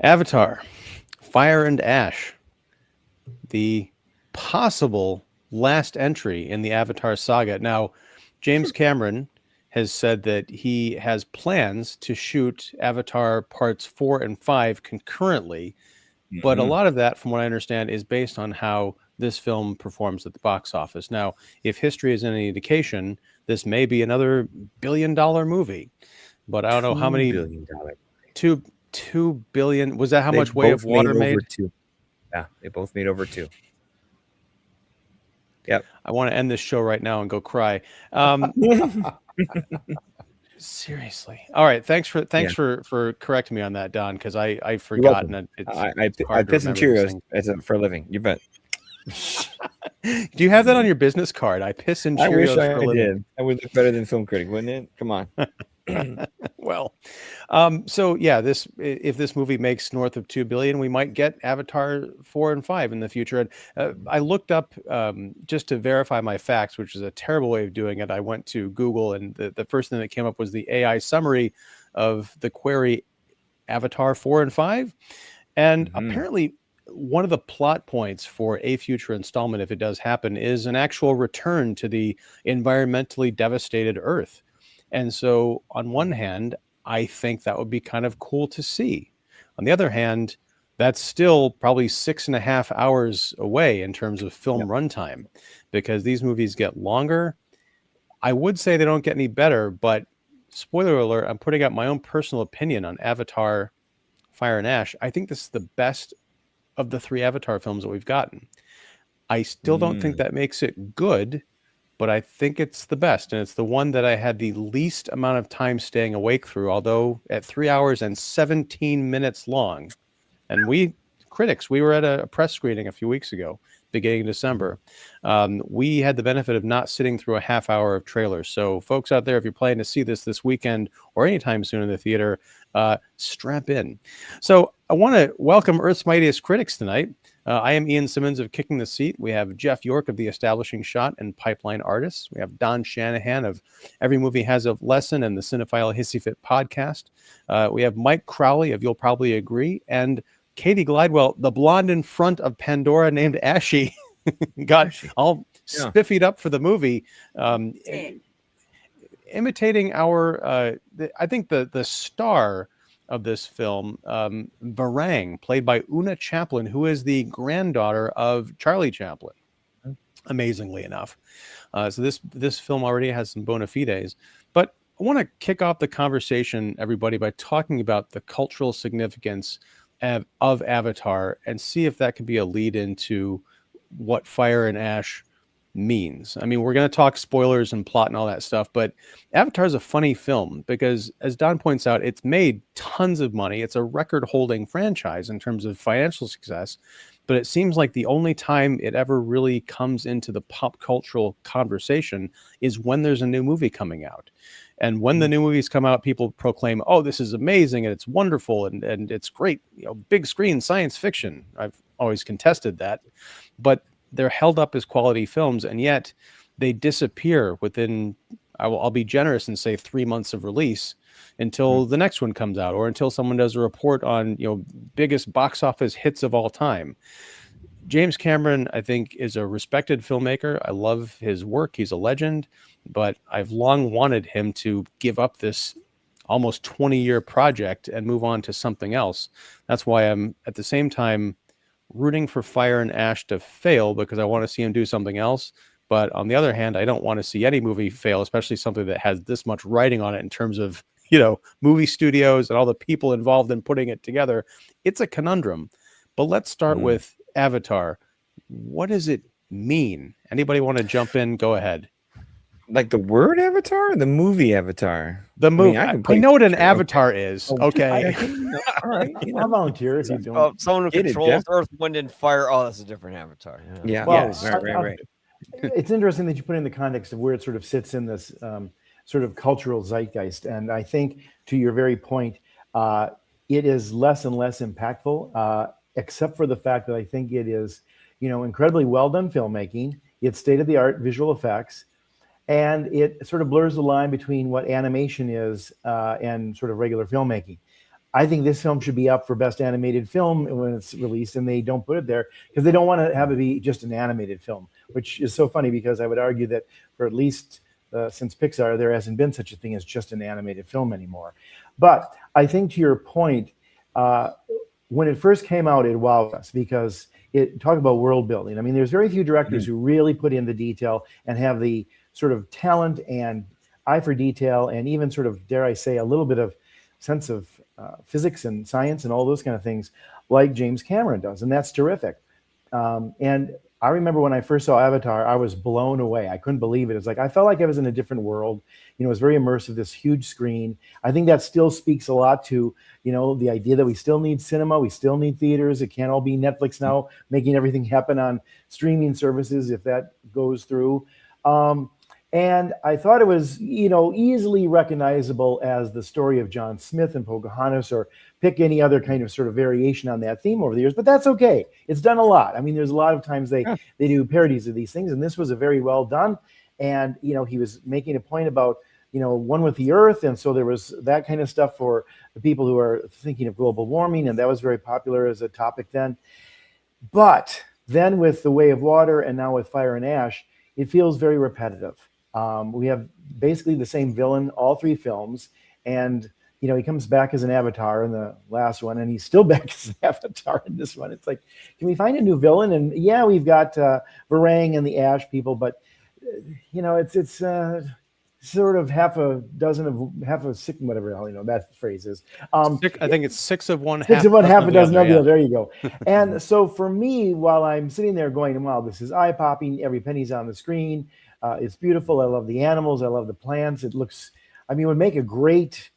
Avatar, Fire and Ash, the possible last entry in the Avatar saga. Now, James Cameron has said that he has plans to shoot Avatar parts 4 and 5 concurrently, but a lot of that, from what I understand, is based on how this film performs at the box office. Now, if history is any indication, this may be another billion-dollar movie, but I don't know how many. $2 billion. $2 billion. Was that how They much Way of both Water made? over 2. Yeah, they both made over 2. Yep. I want to end this show right now and go cry. Seriously. All right. Thanks for correcting me on that, Don, because I've forgotten it. I piss in Cheerios for a living. You bet. Do you have that on your business card? I piss in Cheerios I wish for a living. did. I would look better than Film Critic, wouldn't it? Come on. Well, so yeah, if this movie makes north of 2 billion, we might get Avatar 4 and 5 in the future. And I looked up just to verify my facts, which is a terrible way of doing it. I went to Google, and the first thing that came up was the AI summary of the query Avatar 4 and 5, and apparently one of the plot points for a future installment, if it does happen, is an actual return to the environmentally devastated Earth. And so on one hand, I think that would be kind of cool to see. On the other hand, that's still probably 6.5 hours away in terms of film runtime, because these movies get longer. I would say they don't get any better, but spoiler alert, I'm putting out my own personal opinion on Avatar, Fire and Ash. I think this is the best of the 3 Avatar films that we've gotten. I still don't think that makes it good, but I think it's the best, and it's the one that I had the least amount of time staying awake through, although at 3 hours and 17 minutes long. And we were at a press screening a few weeks ago, beginning of December. We had the benefit of not sitting through a half hour of trailers. So folks out there, if you're planning to see this weekend or anytime soon in the theater, strap in. So I want to welcome Earth's Mightiest Critics tonight. I am Ian Simmons of Kicking the Seat. We have Jeff York of The Establishing Shot and Pipeline Artists. We have Don Shanahan of Every Movie Has a Lesson and the Cinephile Hissy Fit podcast. We have Mike Crowley of You'll Probably Agree, and Katie Glidewell, the blonde in front of Pandora named Ashy, got all spiffied up for the movie, imitating our, I think the star of this film, Varang, played by Oona Chaplin, who is the granddaughter of Charlie Chaplin, amazingly enough. So this film already has some bona fides. But I want to kick off the conversation, everybody, by talking about the cultural significance of Avatar and see if that could be a lead into what Fire and Ash means. I mean, we're going to talk spoilers and plot and all that stuff, but Avatar is a funny film because, as Don points out, it's made tons of money. It's a record-holding franchise in terms of financial success, but it seems like the only time it ever really comes into the pop cultural conversation is when there's a new movie coming out. And when the new movies come out, people proclaim, oh, this is amazing and it's wonderful and it's great, big screen science fiction. I've always contested that, but they're held up as quality films, and yet they disappear within, I'll be generous and say 3 months of release until the next one comes out, or until someone does a report on, biggest box office hits of all time. James Cameron, I think, is a respected filmmaker. I love his work. He's a legend, but I've long wanted him to give up this almost 20-year project and move on to something else. That's why I'm at the same time rooting for Fire and Ash to fail, because I want to see him do something else. But on the other hand, I don't want to see any movie fail, especially something that has this much writing on it in terms of, movie studios and all the people involved in putting it together. It's a conundrum. But let's start with Avatar. What does it mean? Anybody want to jump in? Go ahead. Like the word Avatar or the movie Avatar? The movie. I know what an avatar is. Okay. All right. I'll volunteer if you don't. Someone who controls Earth, Wind, and Fire. Oh, that's a different Avatar. Yeah. Well, Yes. Right. It's interesting that you put in the context of where it sort of sits in this sort of cultural zeitgeist. And I think, to your very point, it is less and less impactful, except for the fact that I think it is, incredibly well done filmmaking. It's state-of-the-art visual effects. And it sort of blurs the line between what animation is and sort of regular filmmaking. I think this film should be up for best animated film when it's released, and they don't put it there because they don't want to have it be just an animated film, which is so funny because I would argue that for at least since Pixar, there hasn't been such a thing as just an animated film anymore. But I think to your point, when it first came out, it wowed us because it talked about world building. I mean, there's very few directors who really put in the detail and have the sort of talent and eye for detail, and even sort of, dare I say, a little bit of sense of physics and science and all those kind of things like James Cameron does. And that's terrific. And I remember when I first saw Avatar, I was blown away. I couldn't believe it. It was like, I felt like I was in a different world. You know, it was very immersive, this huge screen. I think that still speaks a lot to, you know, the idea that we still need cinema. We still need theaters. It can't all be Netflix now, making everything happen on streaming services if that goes through. And I thought it was, you know, easily recognizable as the story of John Smith and Pocahontas, or pick any other kind of sort of variation on that theme over the years. But that's okay. It's done a lot. I mean, there's a lot of times they do parodies of these things, and this was a very well done. And, you know, he was making a point about, you know, one with the earth. And so there was that kind of stuff for the people who are thinking of global warming. And that was very popular as a topic then. But then with The Way of Water and now with Fire and Ash, it feels very repetitive. We have basically the same villain, all three films. And, you know, he comes back as an avatar in the last one, and he's still back as an avatar in this one. It's like, can we find a new villain? And yeah, we've got Varang and the Ash people, but, you know, it's sort of half a sick, whatever the hell, you know, that phrase is. I think it's six of one, half a dozen of the other. There you go. And so for me, while I'm sitting there going, wow, this is eye-popping, every penny's on the screen. It's beautiful. I love the animals. I love the plants. It looks, I mean, it would make a great,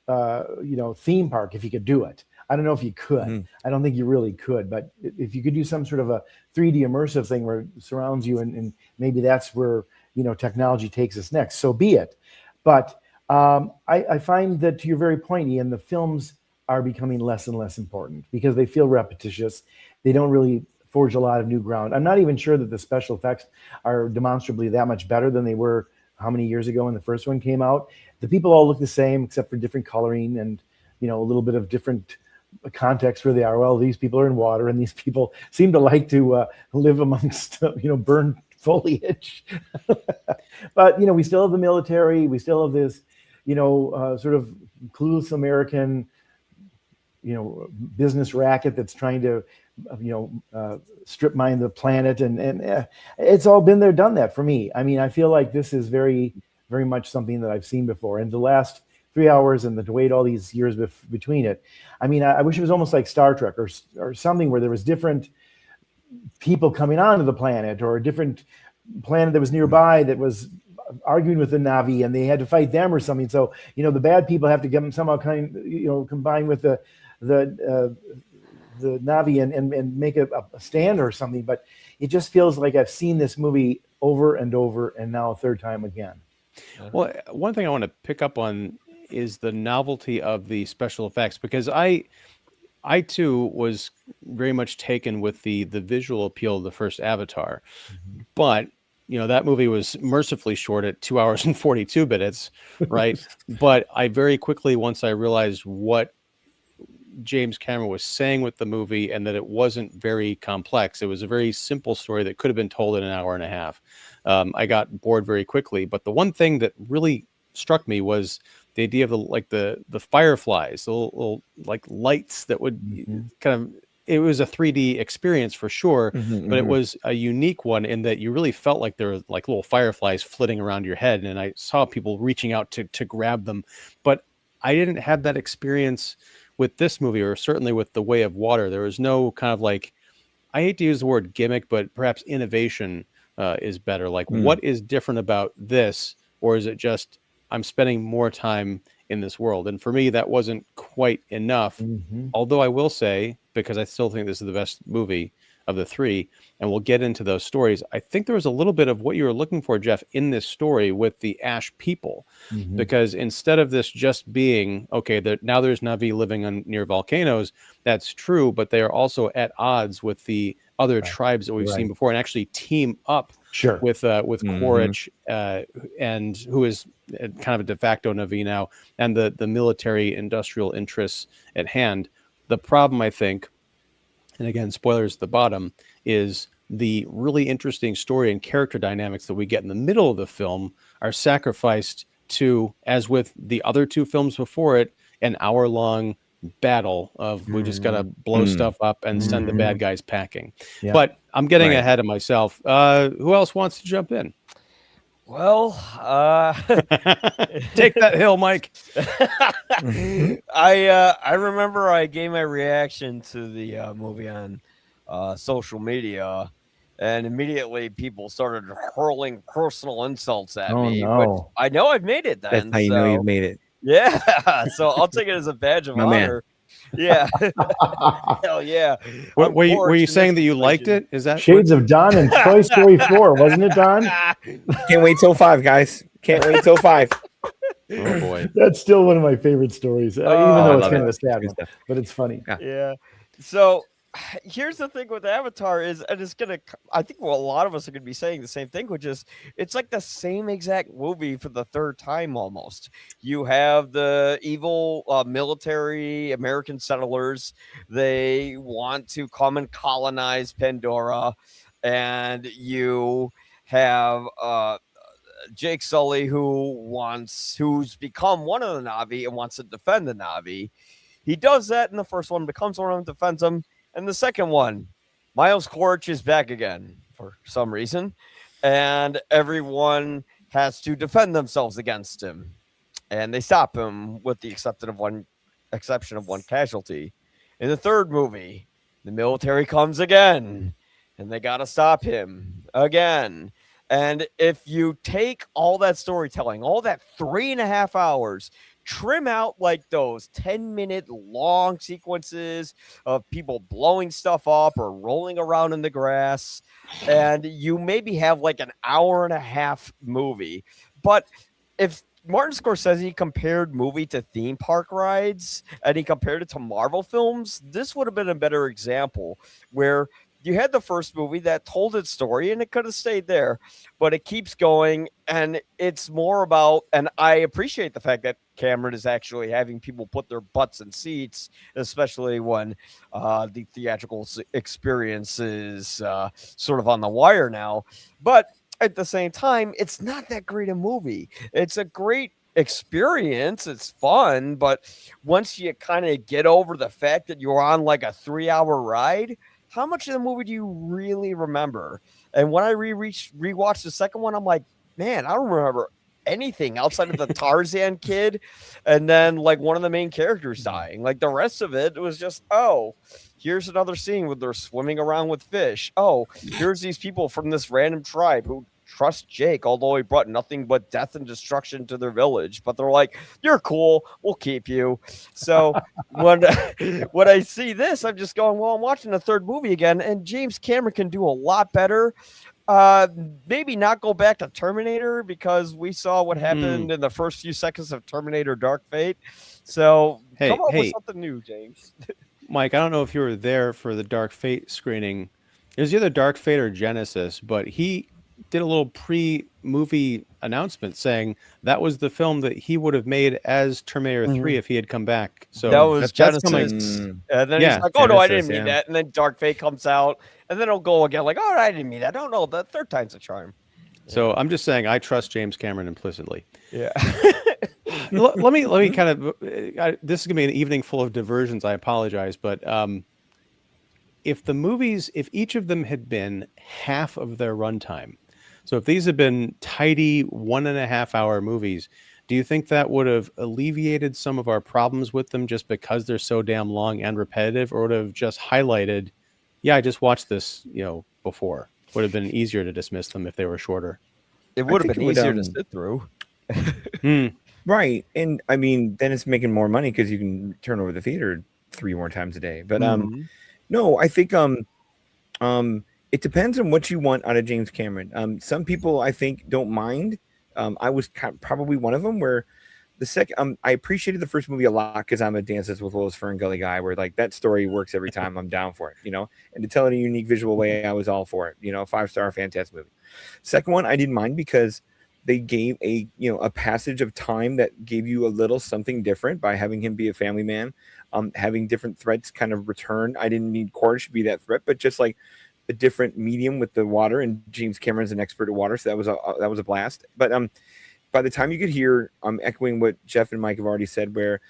you know, theme park if you could do it. I don't know if you could. I don't think you really could. But if you could do some sort of a 3D immersive thing where it surrounds you, and maybe that's where, you know, technology takes us next, so be it. But I find that, to your very point, Ian, the films are becoming less and less important because they feel repetitious. They don't really forge a lot of new ground. I'm not even sure that the special effects are demonstrably that much better than they were how many years ago when the first one came out. The people all look the same except for different coloring and, you know, a little bit of different context where they are. Well, these people are in water, and these people seem to like to live amongst, you know, burned foliage. But, you know, we still have the military. We still have this, you know, sort of clueless American, you know, business racket that's trying to, you know, strip mine the planet, and it's all been there, done that for me. I mean, I feel like this is very, very much something that I've seen before. And the last 3 hours and to wait all these years between it, I mean, I wish it was almost like Star Trek or something where there was different people coming onto the planet, or a different planet that was nearby that was arguing with the Na'vi, and they had to fight them or something. So, you know, the bad people have to get them somehow combine with the Na'vi and make a stand or something. But it just feels like I've seen this movie over and over, and now a third time again. Well, one thing I want to pick up on is the novelty of the special effects, because I too was very much taken with the visual appeal of the first Avatar. But, you know, that movie was mercifully short at 2 hours and 42 minutes, right? But I very quickly, once I realized what James Cameron was saying with the movie, and that it wasn't very complex, it was a very simple story that could have been told in an hour and a half, I got bored very quickly. But the one thing that really struck me was the idea of the fireflies, the little like lights that would kind of, it was a 3D experience for sure, but it was a unique one in that you really felt like there were like little fireflies flitting around your head, and I saw people reaching out to grab them. But I didn't have that experience with this movie, or certainly with The Way of Water. There was no kind of like, I hate to use the word gimmick, but perhaps innovation is better. Like, what is different about this? Or is it just, I'm spending more time in this world? And for me, that wasn't quite enough. Although I will say, because I still think this is the best movie of the three, and we'll get into those stories, I think there was a little bit of what you were looking for, Jeff, in this story with the Ash people. Because instead of this just being, okay, now there's Na'vi living near volcanoes, that's true, but they are also at odds with the other tribes that we've seen before and actually team up with Quaritch, and who is kind of a de facto Na'vi now, and the military industrial interests at hand. The problem, I think, and again, spoilers at the bottom, is the really interesting story and character dynamics that we get in the middle of the film are sacrificed to, as with the other two films before it, an hour-long battle of we just got to blow stuff up and send the bad guys packing. Yeah. But I'm getting ahead of myself. Who else wants to jump in? Well, take that hill, Mike. I remember I gave my reaction to the movie on social media, and immediately people started hurling personal insults at me. No. But I know I've made it then. That's how you know you've made it. Yeah. So I'll take it as a badge of honor. Yeah. Hell yeah. Were you saying that you liked it? Is that Shades of Don and Toy Story 4, wasn't it, Don? Can't wait till 5, guys. Can't wait till 5. Oh boy. That's still one of my favorite stories, even though it's kind of a sad one, but it's funny. Yeah. So here's the thing with Avatar is, and it's gonna, I think a lot of us are gonna be saying the same thing, which is it's like the same exact movie for the third time almost. You have the evil military American settlers. They want to come and colonize Pandora, and you have Jake Sully who's become one of the Na'vi and wants to defend the Na'vi. He does that in the first one, becomes one of them, defends them. And the second one, Myles Quaritch is back again for some reason, and everyone has to defend themselves against him, and they stop him with the exception of one casualty. In the third movie, the military comes again, and they got to stop him again. And if you take all that storytelling, all that 3.5 hours, trim out like those 10-minute long sequences of people blowing stuff up or rolling around in the grass, and you maybe have like an 1.5-hour movie. But if Martin Scorsese compared movie to theme park rides and he compared it to Marvel films, this would have been a better example, where you had the first movie that told its story and it could have stayed there, but it keeps going, and it's more about, and I appreciate the fact that Cameron is actually having people put their butts in seats, especially when the theatrical experience is sort of on the wire now. But at the same time, it's not that great a movie. It's a great experience. It's fun, but once you kind of get over the fact that you're on like a 3-hour ride, how much of the movie do you really remember? And when I rewatched the second one, I'm like, man, I don't remember anything outside of the Tarzan kid and then like one of the main characters dying. Like the rest of it was just, oh, here's another scene where they're swimming around with fish. Oh, here's these people from this random tribe who trust Jake, although he brought nothing but death and destruction to their village. But they're like, you're cool, we'll keep you. So when I see this, I'm just going, well, I'm watching the third movie again, and James Cameron can do a lot better. Maybe not go back to Terminator, because we saw what happened in the first few seconds of Terminator Dark Fate. So come up with something new, James. Mike, I don't know if you were there for the Dark Fate screening. It was either Dark Fate or Genesis, but he did a little pre-movie announcement saying that was the film that he would have made as Terminator 3 if he had come back. So that was Genesis. And then he's like, oh, Genesis, no, I didn't mean that. And then Dark Fate comes out, and then it'll go again like, oh, I didn't mean that. I don't know. The third time's a charm. So I'm just saying I trust James Cameron implicitly. Yeah. let me kind of this is gonna be an evening full of diversions. I apologize, but if each of them had been half of their runtime, so if these had been tidy 1.5-hour movies, do you think that would have alleviated some of our problems with them just because they're so damn long and repetitive, or would have just highlighted, yeah, I just watched this, before? Would have been easier to dismiss them if they were shorter. It would have been easier to sit through. Right. And I mean, then it's making more money because you can turn over the theater 3 more times a day. But no, I think it depends on what you want out of James Cameron. Some people, I think, don't mind. I was probably one of them, where the second, I appreciated the first movie a lot because I'm a Dances with Wolves Fern Gully guy, where like that story works every time. I'm down for it, you know. And to tell it in a unique visual way, I was all for it. You know, 5-star, fantastic movie. Second one, I didn't mind because they gave a passage of time that gave you a little something different by having him be a family man, having different threats kind of return. I didn't need Quaritch to be that threat, but just like a different medium with the water. And James Cameron's an expert at water, so that was a blast. But by the time you get here, I'm echoing what Jeff and Mike have already said, where,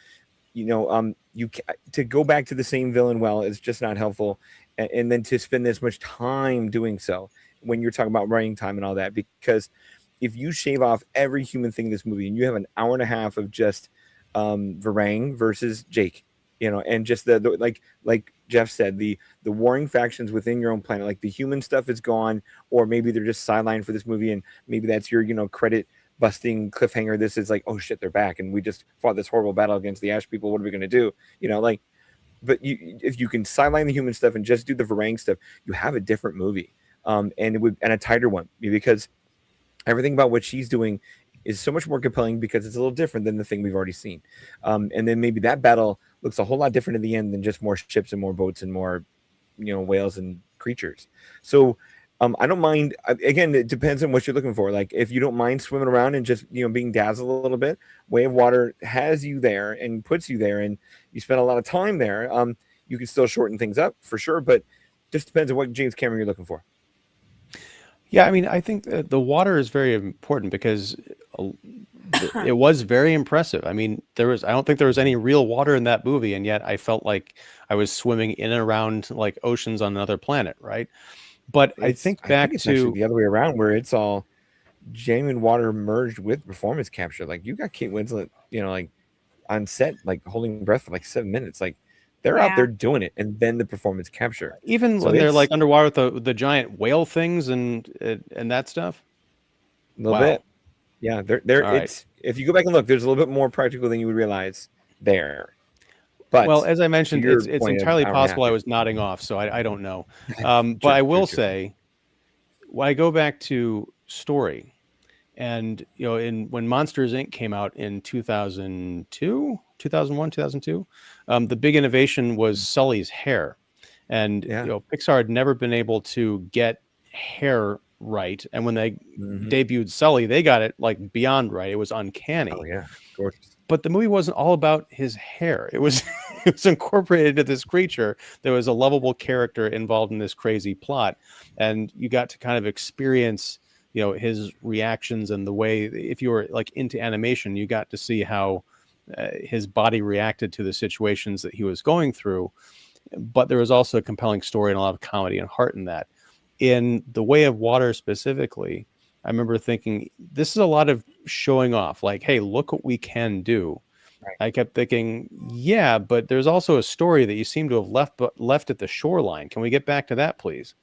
to go back to the same villain, well, it's just not helpful. And then to spend this much time doing so when you're talking about running time and all that, because if you shave off every human thing in this movie and you have an hour and a half of just Varang versus Jake, and just the like Jeff said, the warring factions within your own planet, like the human stuff is gone, or maybe they're just sidelined for this movie, and maybe that's your credit busting cliffhanger. This is like, oh shit, they're back, and we just fought this horrible battle against the Ash people. What are we going to do? But if you can sideline the human stuff and just do the Varang stuff, you have a different movie, and a tighter one, because everything about what she's doing is so much more compelling because it's a little different than the thing we've already seen. And then maybe that battle looks a whole lot different in the end than just more ships and more boats and more, whales and creatures. So I don't mind. Again, it depends on what you're looking for. Like if you don't mind swimming around and just, being dazzled a little bit, Way of Water has you there and puts you there, and you spend a lot of time there. You can still shorten things up for sure, but just depends on what James Cameron you're looking for. Yeah, I mean, I think the water is very important because it was very impressive. I mean, I don't think there was any real water in that movie, and yet I felt like I was swimming in and around like oceans on another planet, right? But I think it's actually the other way around, where it's all genuine water merged with performance capture. Like you got Kate Winslet, like on set, like holding breath for like 7 minutes, like. They're out there doing it, and then the performance capture. Even when they're like underwater with the giant whale things and that stuff. A little bit, yeah. It's if you go back and look, there's a little bit more practical than you would realize there. But well, as I mentioned, it's entirely possible I was nodding off, so I don't know. But I will say, when I go back to story, and when Monsters Inc. came out in 2002. 2001, 2002. The big innovation was Sully's hair. And Pixar had never been able to get hair right. And when they debuted Sully, they got it like beyond right. It was uncanny. Oh, yeah. Gorgeous. But the movie wasn't all about his hair. It was incorporated into this creature. There was a lovable character involved in this crazy plot. And you got to kind of experience his reactions, and the way, if you were like into animation, you got to see how his body reacted to the situations that he was going through. But there was also a compelling story and a lot of comedy and heart in that. In The Way of Water specifically, I remember thinking, this is a lot of showing off, like, hey, look what we can do. Right. I kept thinking, yeah, but there's also a story that you seem to have left at the shoreline. Can we get back to that, please?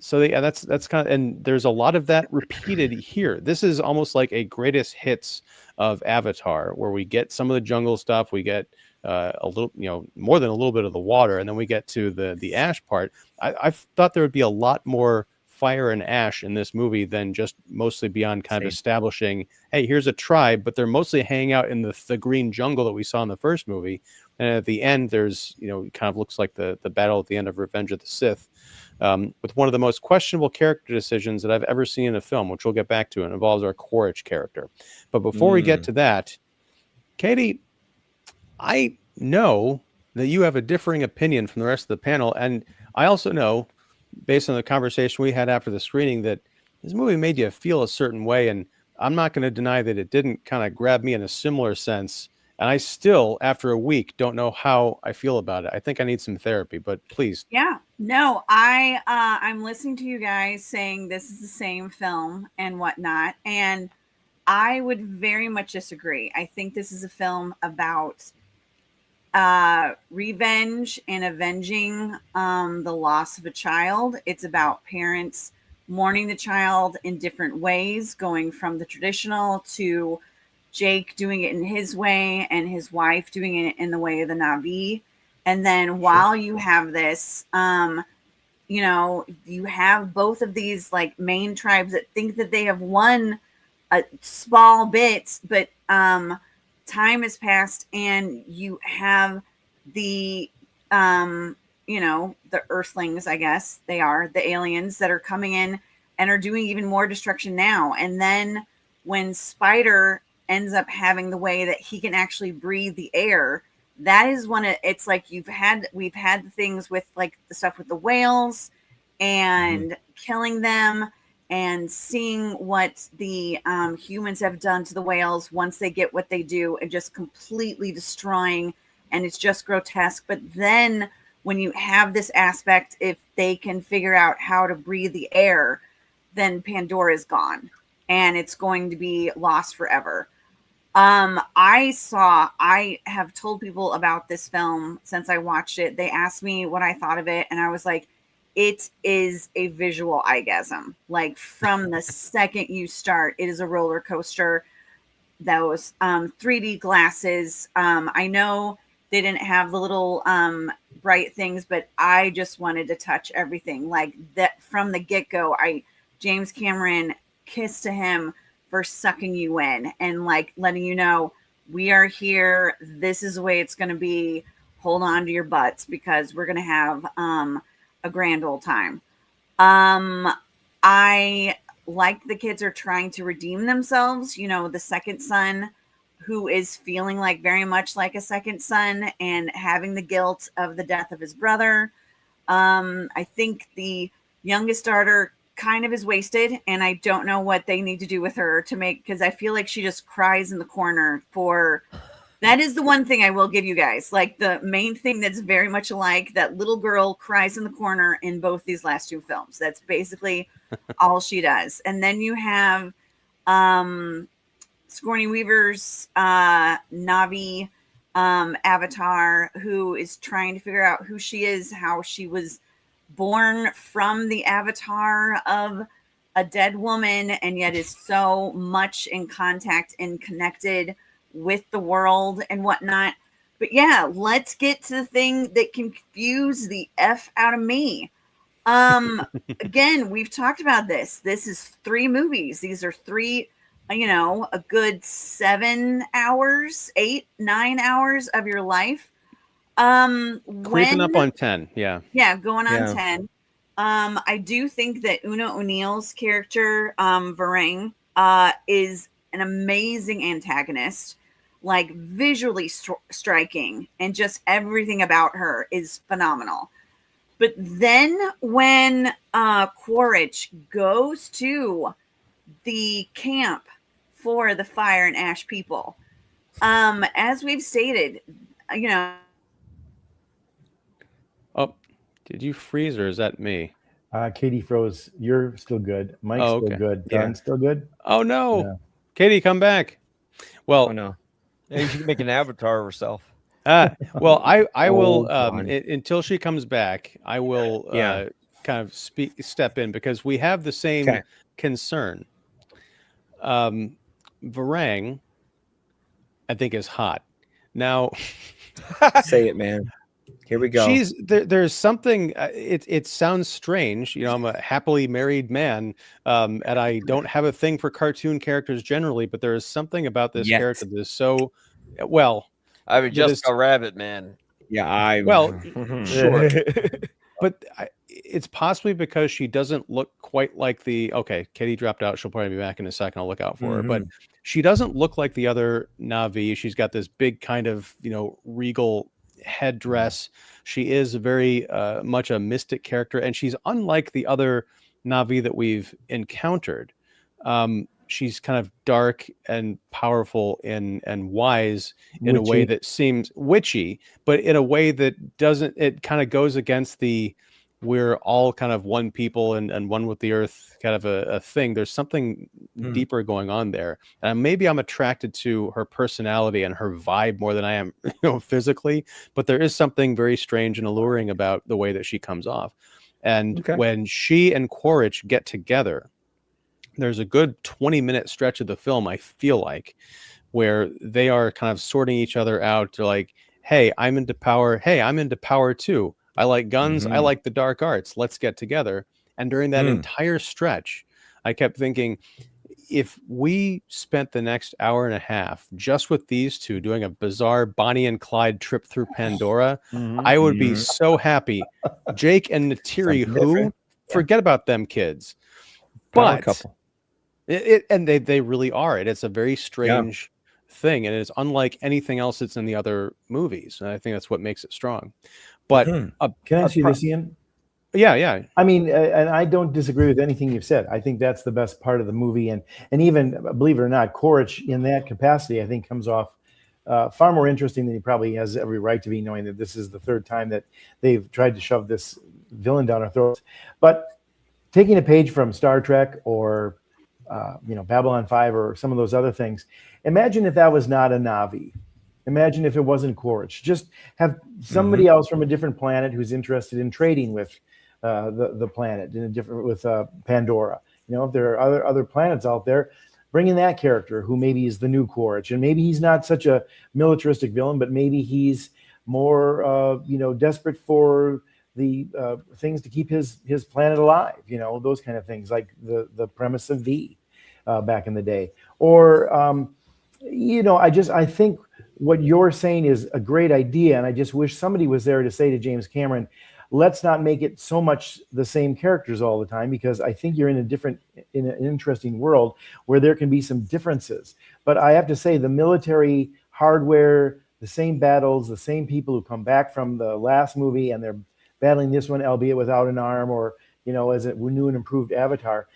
So that's kind of, and there's a lot of that repeated here. This is almost like a greatest hits of Avatar, where we get some of the jungle stuff, we get a little, more than a little bit of the water, and then we get to the ash part. I thought there would be a lot more fire and ash in this movie than just mostly beyond kind of establishing, hey, here's a tribe, but they're mostly hanging out in the green jungle that we saw in the first movie. And at the end, there's, it kind of looks like the battle at the end of Revenge of the Sith. With one of the most questionable character decisions that I've ever seen in a film, which we'll get back to, and involves our Quaritch character. But before we get to that, Katie, I know that you have a differing opinion from the rest of the panel, and I also know, based on the conversation we had after the screening, that this movie made you feel a certain way, and I'm not going to deny that it didn't kind of grab me in a similar sense. And I still, after a week, don't know how I feel about it. I think I need some therapy, but please. Yeah, no, I'm listening to you guys saying this is the same film and whatnot, and I would very much disagree. I think this is a film about revenge and avenging the loss of a child. It's about parents mourning the child in different ways, going from the traditional to Jake doing it in his way and his wife doing it in the way of the Na'vi. And then while you have this, you have both of these like main tribes that think that they have won small bits, but time has passed, and you have the the Earthlings, I guess they are the aliens that are coming in and are doing even more destruction now. And then when Spider ends up having the way that he can actually breathe the air, that is one of, it's like we've had the things with like the stuff with the whales and killing them, and seeing what the humans have done to the whales once they get what they do, and just completely destroying, and it's just grotesque. But then when you have this aspect, if they can figure out how to breathe the air, then Pandora is gone and it's going to be lost forever. I have told people about this film since I watched it. They asked me what I thought of it, and I was like, it is a visual orgasm. Like from the second you start, it is a roller coaster. Those 3D glasses. I know they didn't have the little bright things, but I just wanted to touch everything. Like that from the get-go. James Cameron, kiss to him for sucking you in and like letting you know, we are here. This is the way it's going to be. Hold on to your butts because we're going to have a grand old time. I like the kids are trying to redeem themselves. You know, the second son who is feeling like very much like a second son and having the guilt of the death of his brother. I think the youngest daughter kind of is wasted, and I don't know what they need to do with her to make, because I feel like she just cries in the corner for, that is the one thing I will give you guys. Like the main thing that's very much alike, that little girl cries in the corner in both these last two films. That's basically all she does. And then you have Sigourney Weaver's Na'vi avatar, who is trying to figure out who she is, how she was born from the avatar of a dead woman, and yet is so much in contact and connected with the world and whatnot. But yeah, let's get to the thing that confused the F out of me. Again, we've talked about this. This is 3 movies. These are 3, a good 7 hours, 8, 9 hours of your life. Creeping up on 10. Yeah, going on 10. I do think that Una O'Neill's character, Varang, is an amazing antagonist, like visually striking, and just everything about her is phenomenal. But then when Quaritch goes to the camp for the Fire and Ash people, as we've stated, Oh, did you freeze or is that me? Katie froze. You're still good. Mike's still good. Don's still good. Oh no, yeah. Katie, come back. Well, no, yeah, she can make an avatar of herself. Well, I will until she comes back. I will kind of step in because we have the same concern. Varang, I think, is hot. Now, say it, man. Here we go. There's something. It sounds strange. I'm a happily married man, and I don't have a thing for cartoon characters generally. But there is something about this character that is so well. I mean, Jessica Rabbit, man. Yeah, sure. But it's possibly because she doesn't look quite like the. Okay, Katie dropped out. She'll probably be back in a second. I'll look out for her. But she doesn't look like the other Na'vi. She's got this big kind of regal headdress. She is very much a mystic character, and she's unlike the other Na'vi that we've encountered. She's kind of dark and powerful and wise in a way that seems witchy, but in a way that doesn't. It kind of goes against the we're all kind of one people and one with the earth kind of a thing. There's something deeper going on there. And maybe I'm attracted to her personality and her vibe more than I am physically, but there is something very strange and alluring about the way that she comes off. And when she and Quaritch get together, there's a good 20-minute stretch of the film, I feel like, where they are kind of sorting each other out to like, hey, I'm into power. Hey, I'm into power too. I like guns. I like the dark arts. Let's get together. And during that entire stretch, I kept thinking, if we spent the next hour and a half just with these two doing a bizarre Bonnie and Clyde trip through Pandora, I would be so happy. Jake and Neytiri, who forget about them kids, Power but couple. And they really are. It's a very strange thing, and it's unlike anything else that's in the other movies. And I think that's what makes it strong. But Can I ask you this, Ian? Yeah. I mean, and I don't disagree with anything you've said. I think that's the best part of the movie, and even believe it or not, Quaritch in that capacity, I think, comes off far more interesting than he probably has every right to be, knowing that this is the third time that they've tried to shove this villain down our throats. But taking a page from Star Trek or Babylon 5 or some of those other things, imagine if that was not a Na'vi. Imagine if it wasn't Quaritch. Just have somebody else from a different planet who's interested in trading with the planet in a different with Pandora. If there are other planets out there, bring in that character who maybe is the new Quaritch, and maybe he's not such a militaristic villain, but maybe he's more desperate for the things to keep his planet alive. Those kind of things, like the premise of V back in the day. Or I think what you're saying is a great idea, and I just wish somebody was there to say to James Cameron, let's not make it so much the same characters all the time, because I think you're in an interesting world where there can be some differences. But I have to say, the military hardware, the same battles, the same people who come back from the last movie, and they're battling this one, albeit without an arm, or as a new and improved Avatar.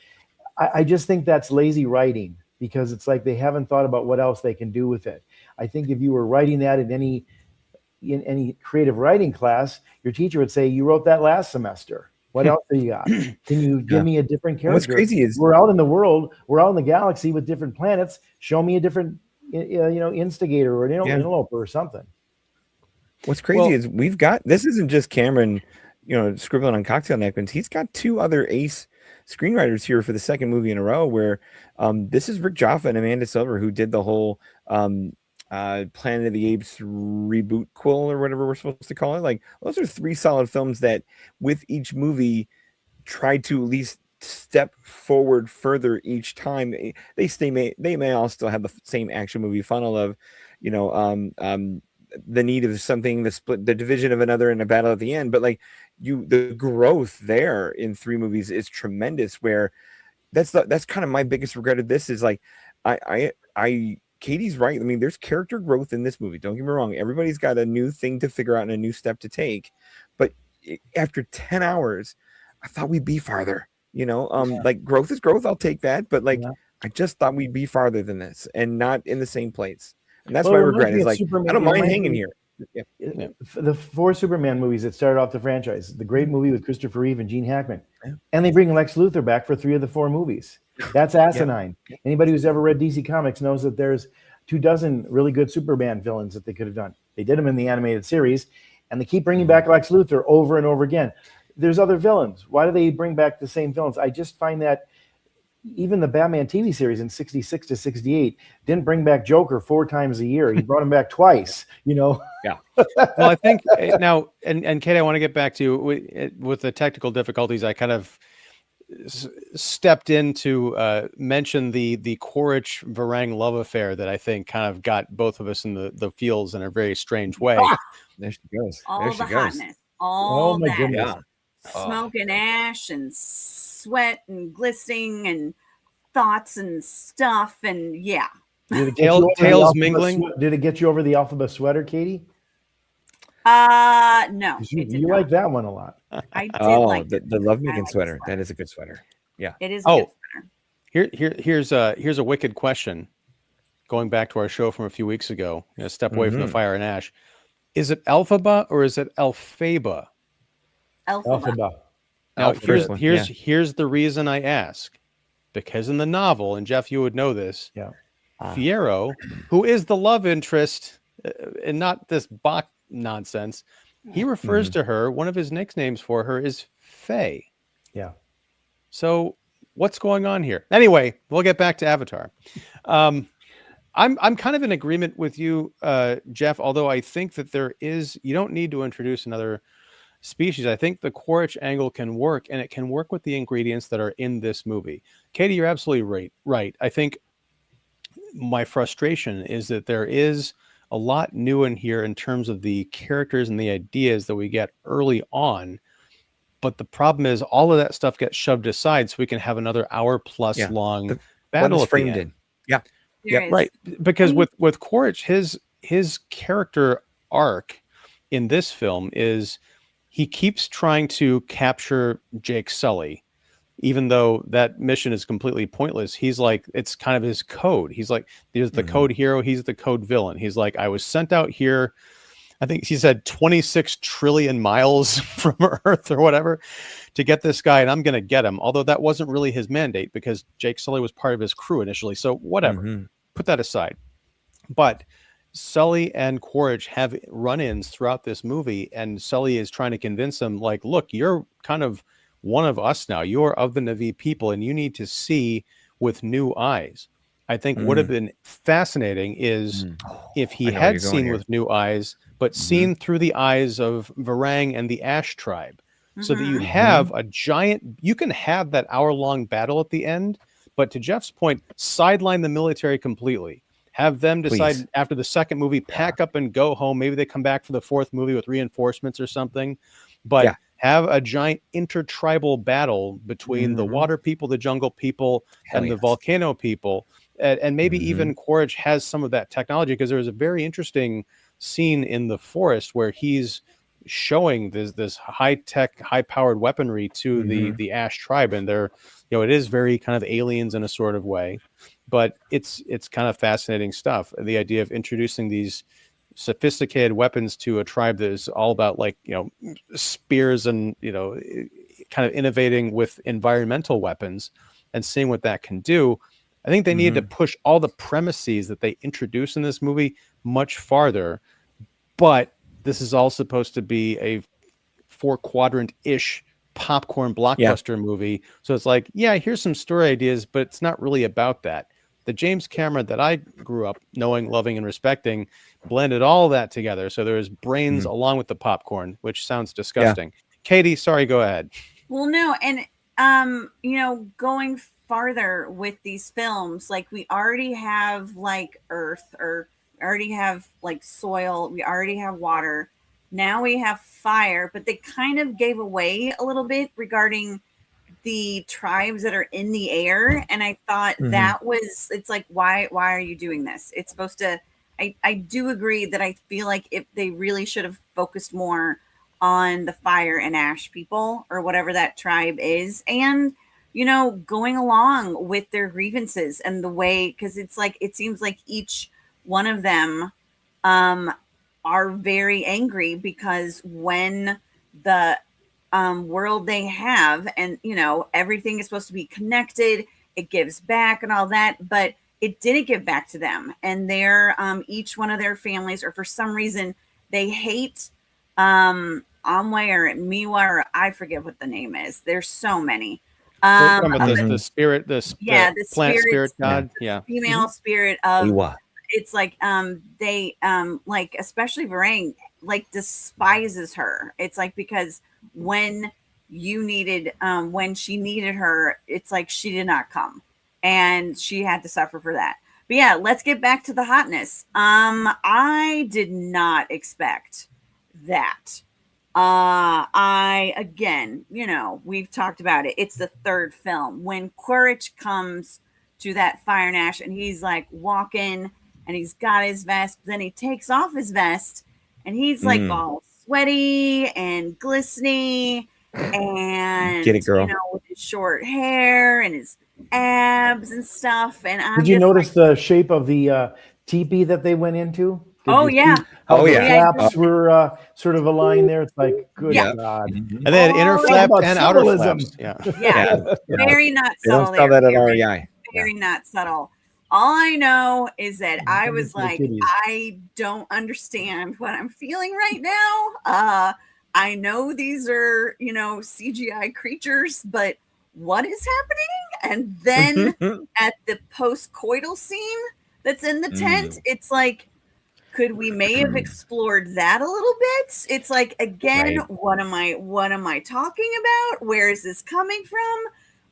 I just think that's lazy writing, because it's like they haven't thought about what else they can do with it. I think if you were writing that in any creative writing class, your teacher would say, you wrote that last semester. What else do you got? Can you give me a different character? What's crazy is we're out in the world, we're out in the galaxy with different planets. Show me a different, instigator or an interloper or something. What's crazy is we've got, this isn't just Cameron, scribbling on cocktail napkins. He's got two other ace screenwriters here for the second movie in a row, where this is Rick Jaffa and Amanda Silver, who did the whole Planet of the Apes reboot quill, or whatever we're supposed to call it. Like, those are three solid films that with each movie tried to at least step forward further each time. They may all still have the same action movie funnel of the need of something, the division of another, and a battle at the end, but like the growth there in three movies is tremendous, where that's kind of my biggest regret of this, is like I Katie's right. I mean, there's character growth in this movie. Don't get me wrong. Everybody's got a new thing to figure out and a new step to take. But after 10 hours, I thought we'd be farther. Like, growth is growth. I'll take that. But I just thought we'd be farther than this, and not in the same place. And that's my regret. Is like, Superman, I don't mind hanging here. The 4 Superman movies that started off the franchise, the great movie with Christopher Reeve and Gene Hackman, and they bring Lex Luthor back for 3 of the 4 movies. That's asinine. Anybody who's ever read DC Comics knows that there's 24 really good Superman villains that they could have done. They did them in the animated series, and they keep bringing back Lex Luthor over and over again. There's other villains. Why do they bring back the same villains? I just find that even the Batman TV series in 66 to 68 didn't bring back Joker 4 times a year. He brought him back twice, Yeah. Well, I think now, and Kate, I want to get back to with the technical difficulties. I kind of stepped in to mention the Quaritch Varang love affair that I think kind of got both of us in the feels in a very strange way. There she goes. All there the she goes. hotness. All my that. goodness. Smoke and ash and sweat and glistening and thoughts and stuff. And Did it get you over tails mingling? Did it get you over the alphabet sweater, Katie? No. You like that one a lot. I did like the lovemaking sweater. That is a good sweater. Yeah. It is a good sweater. Here's a wicked question. Going back to our show from a few weeks ago, step away from the fire and ash. Is it Elphaba or is it Elphaba? Elphaba. Now, here's the reason I ask. Because in the novel, and Jeff, you would know this, Fiyero, who is the love interest, and not this Bach nonsense, he refers to her, one of his nicknames for her is Faye. Yeah. So what's going on here? Anyway, we'll get back to Avatar. I'm kind of in agreement with you, Jeff, although I think that you don't need to introduce another species, I think the Quaritch angle can work, and it can work with the ingredients that are in this movie. Katie, you're absolutely right. I think my frustration is that there is a lot new in here in terms of the characters and the ideas that we get early on. But the problem is all of that stuff gets shoved aside so we can have another hour plus long battle at the end. Right. Because with Quaritch, his character arc in this film is he keeps trying to capture Jake Sully, even though that mission is completely pointless. He's like, it's kind of his code. He's like, there's the code hero. He's the code villain. He's like, I was sent out here. I think he said 26 trillion miles from Earth or whatever to get this guy, and I'm going to get him. Although that wasn't really his mandate because Jake Sully was part of his crew initially. So whatever, put that aside. But Sully and Quaritch have run-ins throughout this movie, and Sully is trying to convince him, like, look, you're kind of one of us now. You're of the Na'vi people, and you need to see with new eyes. I think would have been fascinating is if he had seen with new eyes, but seen through the eyes of Varang and the Ash tribe, so that you have a giant, you can have that hour-long battle at the end, but to Jeff's point, sideline the military completely. Have them decide after the second movie, pack up and go home. Maybe they come back for the fourth movie with reinforcements or something, but have a giant intertribal battle between the water people, the jungle people, and the volcano people. And maybe even Quaritch has some of that technology, because there was a very interesting scene in the forest where he's showing this high-tech, high-powered weaponry to the Ash tribe, and they're, you know, it is very kind of aliens in a sort of way, but it's kind of fascinating stuff. The idea of introducing these sophisticated weapons to a tribe that is all about, like, you know, spears and, you know, kind of innovating with environmental weapons and seeing what that can do. I think they needed to push all the premises that they introduce in this movie much farther, but this is all supposed to be a 4-quadrant-ish popcorn blockbuster movie. So it's like, yeah, here's some story ideas, but it's not really about that. The James Cameron that I grew up knowing, loving, and respecting blended all that together. So there's brains along with the popcorn, which sounds disgusting. Katie, sorry, go ahead. Well, no, and you know, going farther with these films, like, we already have like earth, or already have like soil, we already have water, now we have fire, but they kind of gave away a little bit regarding the tribes that are in the air, and I thought that was, it's like, why are you doing this? It's supposed to, I do agree that I feel like if they really should have focused more on the fire and ash people, or whatever that tribe is, and, you know, going along with their grievances and the way, because it's like, it seems like each one of them are very angry because when the world they have, and, you know, everything is supposed to be connected, it gives back and all that, but it didn't give back to them, and their each one of their families, or for some reason they hate Amwe or Miwa, or I forget what the name is. There's so many. The spirit, the plant spirit god, female spirit of Iwa. It's like they like, especially Varang, like, despises her. It's like, because when you needed when she needed her, it's like she did not come, and she had to suffer for that. But yeah, let's get back to the hotness. I did not expect that. I, again, you know, we've talked about it. It's the third film. When Quaritch comes to that fire and ash, and he's like walking, and he's got his vest, but then he takes off his vest, and he's like all sweaty and glistening, and, get it, girl, you know, with his short hair and his abs and stuff. And did you notice the shape of the teepee that they went into? How the flaps were sort of aligned there. It's like, good God. And then inner flap and outer flaps. Very not subtle. They don't sell that at REI. Very not subtle. All I know is that I was like, I don't understand what I'm feeling right now. I know these are, you know, CGI creatures, but what is happening? And then at the post-coital scene that's in the tent, it's like, could we may have explored that a little bit? It's like, again, Right. what am I talking about? Where is this coming from?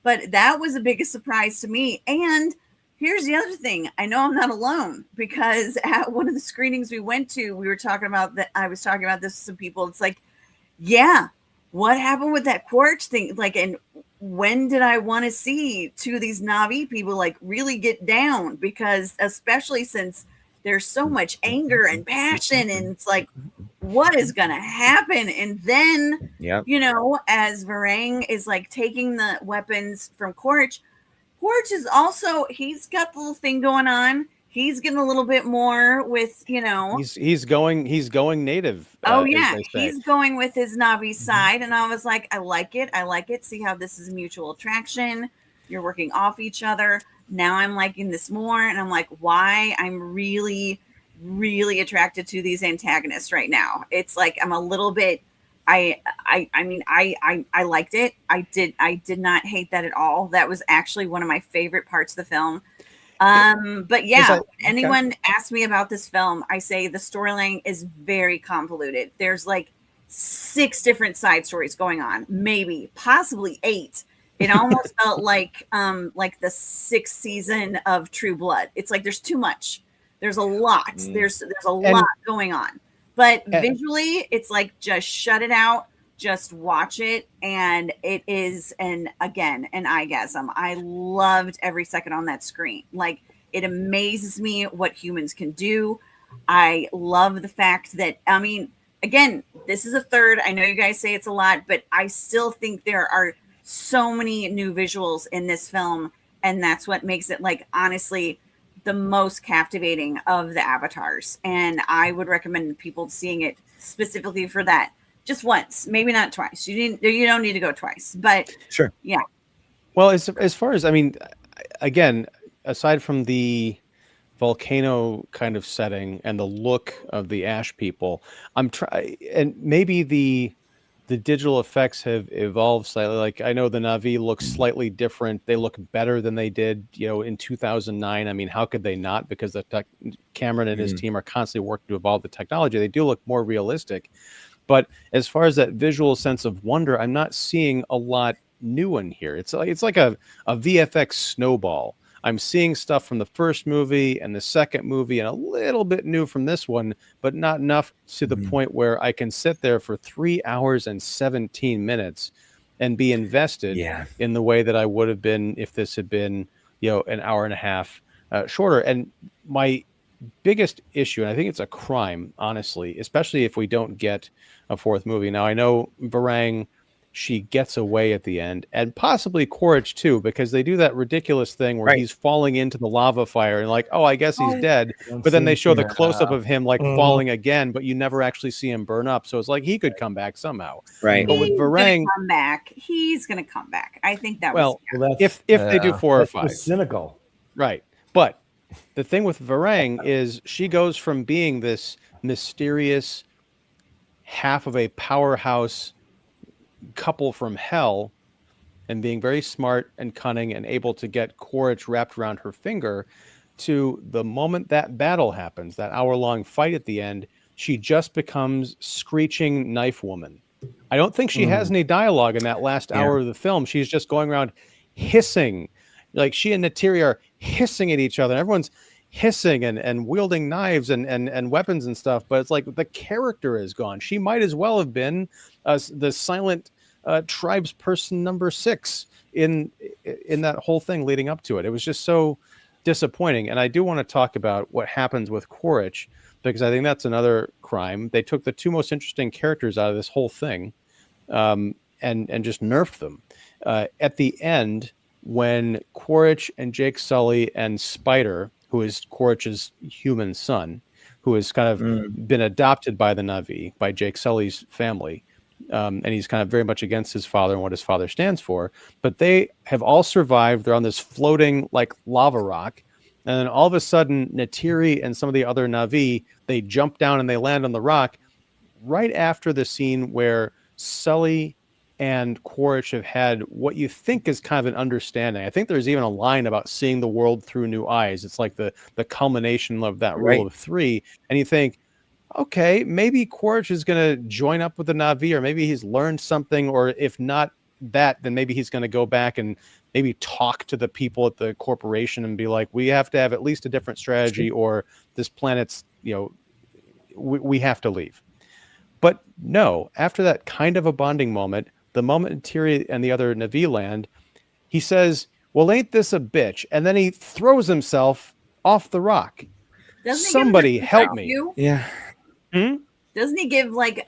But that was the biggest surprise to me. And here's the other thing. I know I'm not alone, because at one of the screenings we went to, we were talking about that. I was talking about this to some people. It's like, yeah, what happened with that Quaritch thing? Like, and when did I want to see two of these Na'vi people like really get down? Because especially since there's so much anger and passion, and it's like, what is gonna happen? And then, Yep. you know, as Varang is like taking the weapons from Quaritch, Quaritch is also, he's got the little thing going on. He's getting a little bit more with, you know, He's going native. oh as yeah, they say. he's going with his Na'vi side, and I was like, I like it. See how this is mutual attraction. You're working off each other. Now I'm liking this more, and I'm like, why? I'm really, really attracted to these antagonists right now. It's like I'm a little bit. I mean, I liked it. I did not hate that at all. That was actually one of my favorite parts of the film. But yeah, anyone asks me about this film, I say the storyline is very convoluted. There's like 6 different side stories going on, maybe, possibly 8. It almost felt like the 6th season of True Blood. It's like there's too much. There's a lot. There's a lot going on. But visually, it's like, just shut it out. Just watch it, and it is an orgasm. I loved every second on that screen. Like, it amazes me what humans can do. I love the fact that, I mean, again, this is a third. I know you guys say it's a lot, but I still think there are so many new visuals in this film, and that's what makes it, like, honestly, the most captivating of the avatars. And I would recommend people seeing it specifically for that. Just once, maybe not twice. You don't need to go twice, but sure. Yeah. Well, as far as, I mean, again, aside from the volcano kind of setting and the look of the ash people, and maybe the digital effects have evolved slightly. Like, I know the Na'vi look slightly different. They look better than they did, you know, in 2009. I mean, how could they not? Because Cameron and his team are constantly working to evolve the technology. They do look more realistic. But as far as that visual sense of wonder, I'm not seeing a lot new in here. It's like a VFX snowball. I'm seeing stuff from the first movie and the second movie, and a little bit new from this one, but not enough to the point where I can sit there for 3 hours and 17 minutes and be invested in the way that I would have been if this had been, you know, an hour and a half shorter. And my biggest issue, and I think it's a crime, honestly, especially if we don't get a 4th movie. Now, I know Varang, she gets away at the end, and possibly Quaritch too, because they do that ridiculous thing where he's falling into the lava fire and like, oh, I guess he's dead. But then they show the close-up of him like falling again, but you never actually see him burn up. So it's like he could come back somehow. Right. But with Varang, he's going to come back. I think that well, was if they do 4 or 5. Cynical. Right. But the thing with Varang is she goes from being this mysterious half of a powerhouse couple from hell and being very smart and cunning and able to get Quaritch wrapped around her finger, to the moment that battle happens, that hour-long fight at the end, she just becomes screeching knife woman. I don't think she has any dialogue in that last hour of the film. She's just going around hissing. Like, she and Neytiri are hissing at each other. Everyone's hissing and wielding knives and weapons and stuff, but it's like the character is gone. She might as well have been the silent tribes person number 6 in that whole thing leading up to it. It was just so disappointing. And I do want to talk about what happens with Quaritch, because I think that's another crime. They took the 2 most interesting characters out of this whole thing and just nerfed them. At the end, when Quaritch and Jake Sully and Spider, who is Quaritch's human son, who has kind of been adopted by the Na'vi, by Jake Sully's family, and he's kind of very much against his father and what his father stands for, but they have all survived. They're on this floating like lava rock, and then all of a sudden Neytiri and some of the other Na'vi, they jump down and they land on the rock right after the scene where Sully and Quaritch have had what you think is kind of an understanding. I think there's even a line about seeing the world through new eyes. It's like the culmination of that rule of three. And you think, okay, maybe Quaritch is going to join up with the Na'vi, or maybe he's learned something, or if not that, then maybe he's going to go back and maybe talk to the people at the corporation and be like, we have to have at least a different strategy, or this planet's, we have to leave. But no, after that kind of a bonding moment, the moment Neytiri and the other Na'vi land, he says, well, ain't this a bitch? And then he throws himself off the rock. Somebody help me. Yeah. Doesn't he give like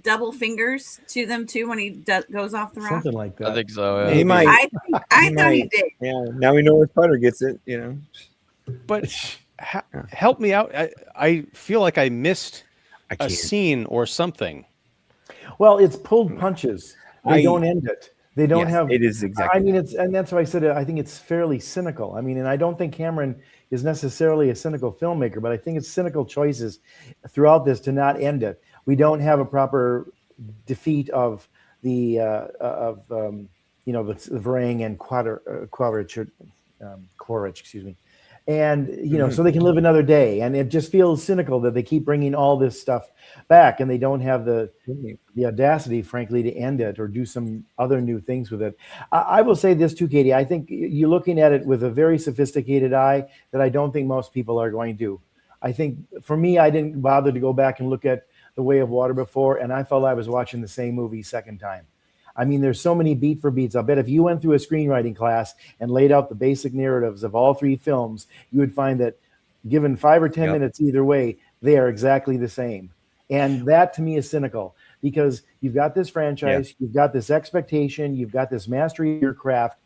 double fingers to them too when he goes off the rock? Something like that. I think so. He might. I thought he did. Yeah. Now we know where Spider gets it. But help me out. I feel like I missed a scene or something. Well, it's pulled punches. They don't end it. They don't have. It is exactly. I mean, and that's why I said I think it's fairly cynical. I mean, and I don't think Cameron is necessarily a cynical filmmaker, but I think it's cynical choices throughout this to not end it. We don't have a proper defeat of the the Varang and Quaritch, excuse me. And, so they can live another day. And it just feels cynical that they keep bringing all this stuff back and they don't have the audacity, frankly, to end it or do some other new things with it. I will say this too, Katie. I think you're looking at it with a very sophisticated eye that I don't think most people are going to. I think for me, I didn't bother to go back and look at The Way of Water before, and I felt I was watching the same movie second time. I mean, there's so many beat for beats. I'll bet if you went through a screenwriting class and laid out the basic narratives of all three films, you would find that given 5 or 10 minutes either way, they are exactly the same. And that to me is cynical because you've got this franchise, you've got this expectation, you've got this mastery of your craft.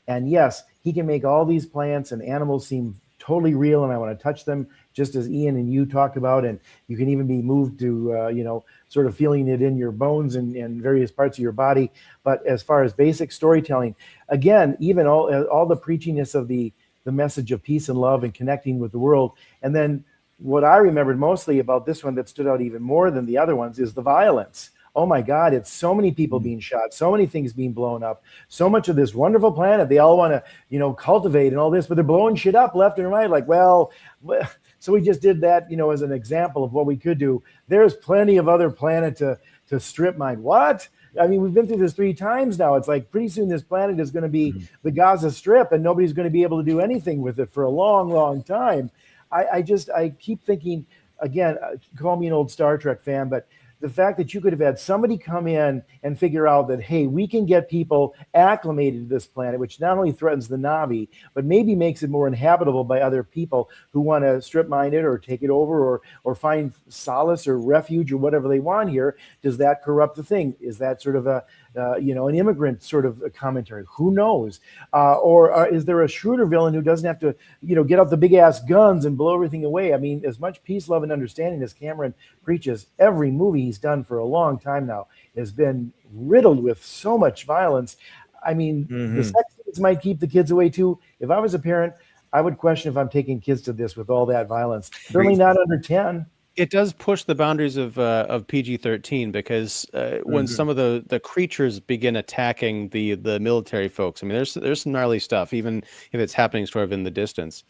And yes, he can make all these plants and animals seem totally real, and I want to touch them just as Ian and you talked about, and you can even be moved to, sort of feeling it in your bones and various parts of your body. But as far as basic storytelling, again, even all the preachiness of the message of peace and love and connecting with the world. And then what I remembered mostly about this one that stood out even more than the other ones is the violence. Oh my God, it's so many people being shot, so many things being blown up, so much of this wonderful planet they all want to, cultivate and all this, but they're blowing shit up left and right. Like, well, so we just did that, as an example of what we could do. There's plenty of other planet to strip mine. What? I mean, we've been through this 3 times now. It's like pretty soon this planet is going to be the Gaza Strip and nobody's going to be able to do anything with it for a long, long time. I keep thinking, again, call me an old Star Trek fan, but the fact that you could have had somebody come in and figure out that, hey, we can get people acclimated to this planet, which not only threatens the Na'vi, but maybe makes it more inhabitable by other people who want to strip mine it or take it over or find solace or refuge or whatever they want here. Does that corrupt the thing? Is that sort of an immigrant sort of a commentary? Who knows? Or is there a shrewder villain who doesn't have to, get out the big ass guns and blow everything away? I mean, as much peace, love, and understanding as Cameron preaches, every movie he's done for a long time now has been riddled with so much violence. I mean, the sex scenes might keep the kids away too. If I was a parent, I would question if I'm taking kids to this with all that violence. Certainly not under 10. It does push the boundaries of PG-13 because when some of the creatures begin attacking the military folks, I mean, there's some gnarly stuff, even if it's happening sort of in the distance.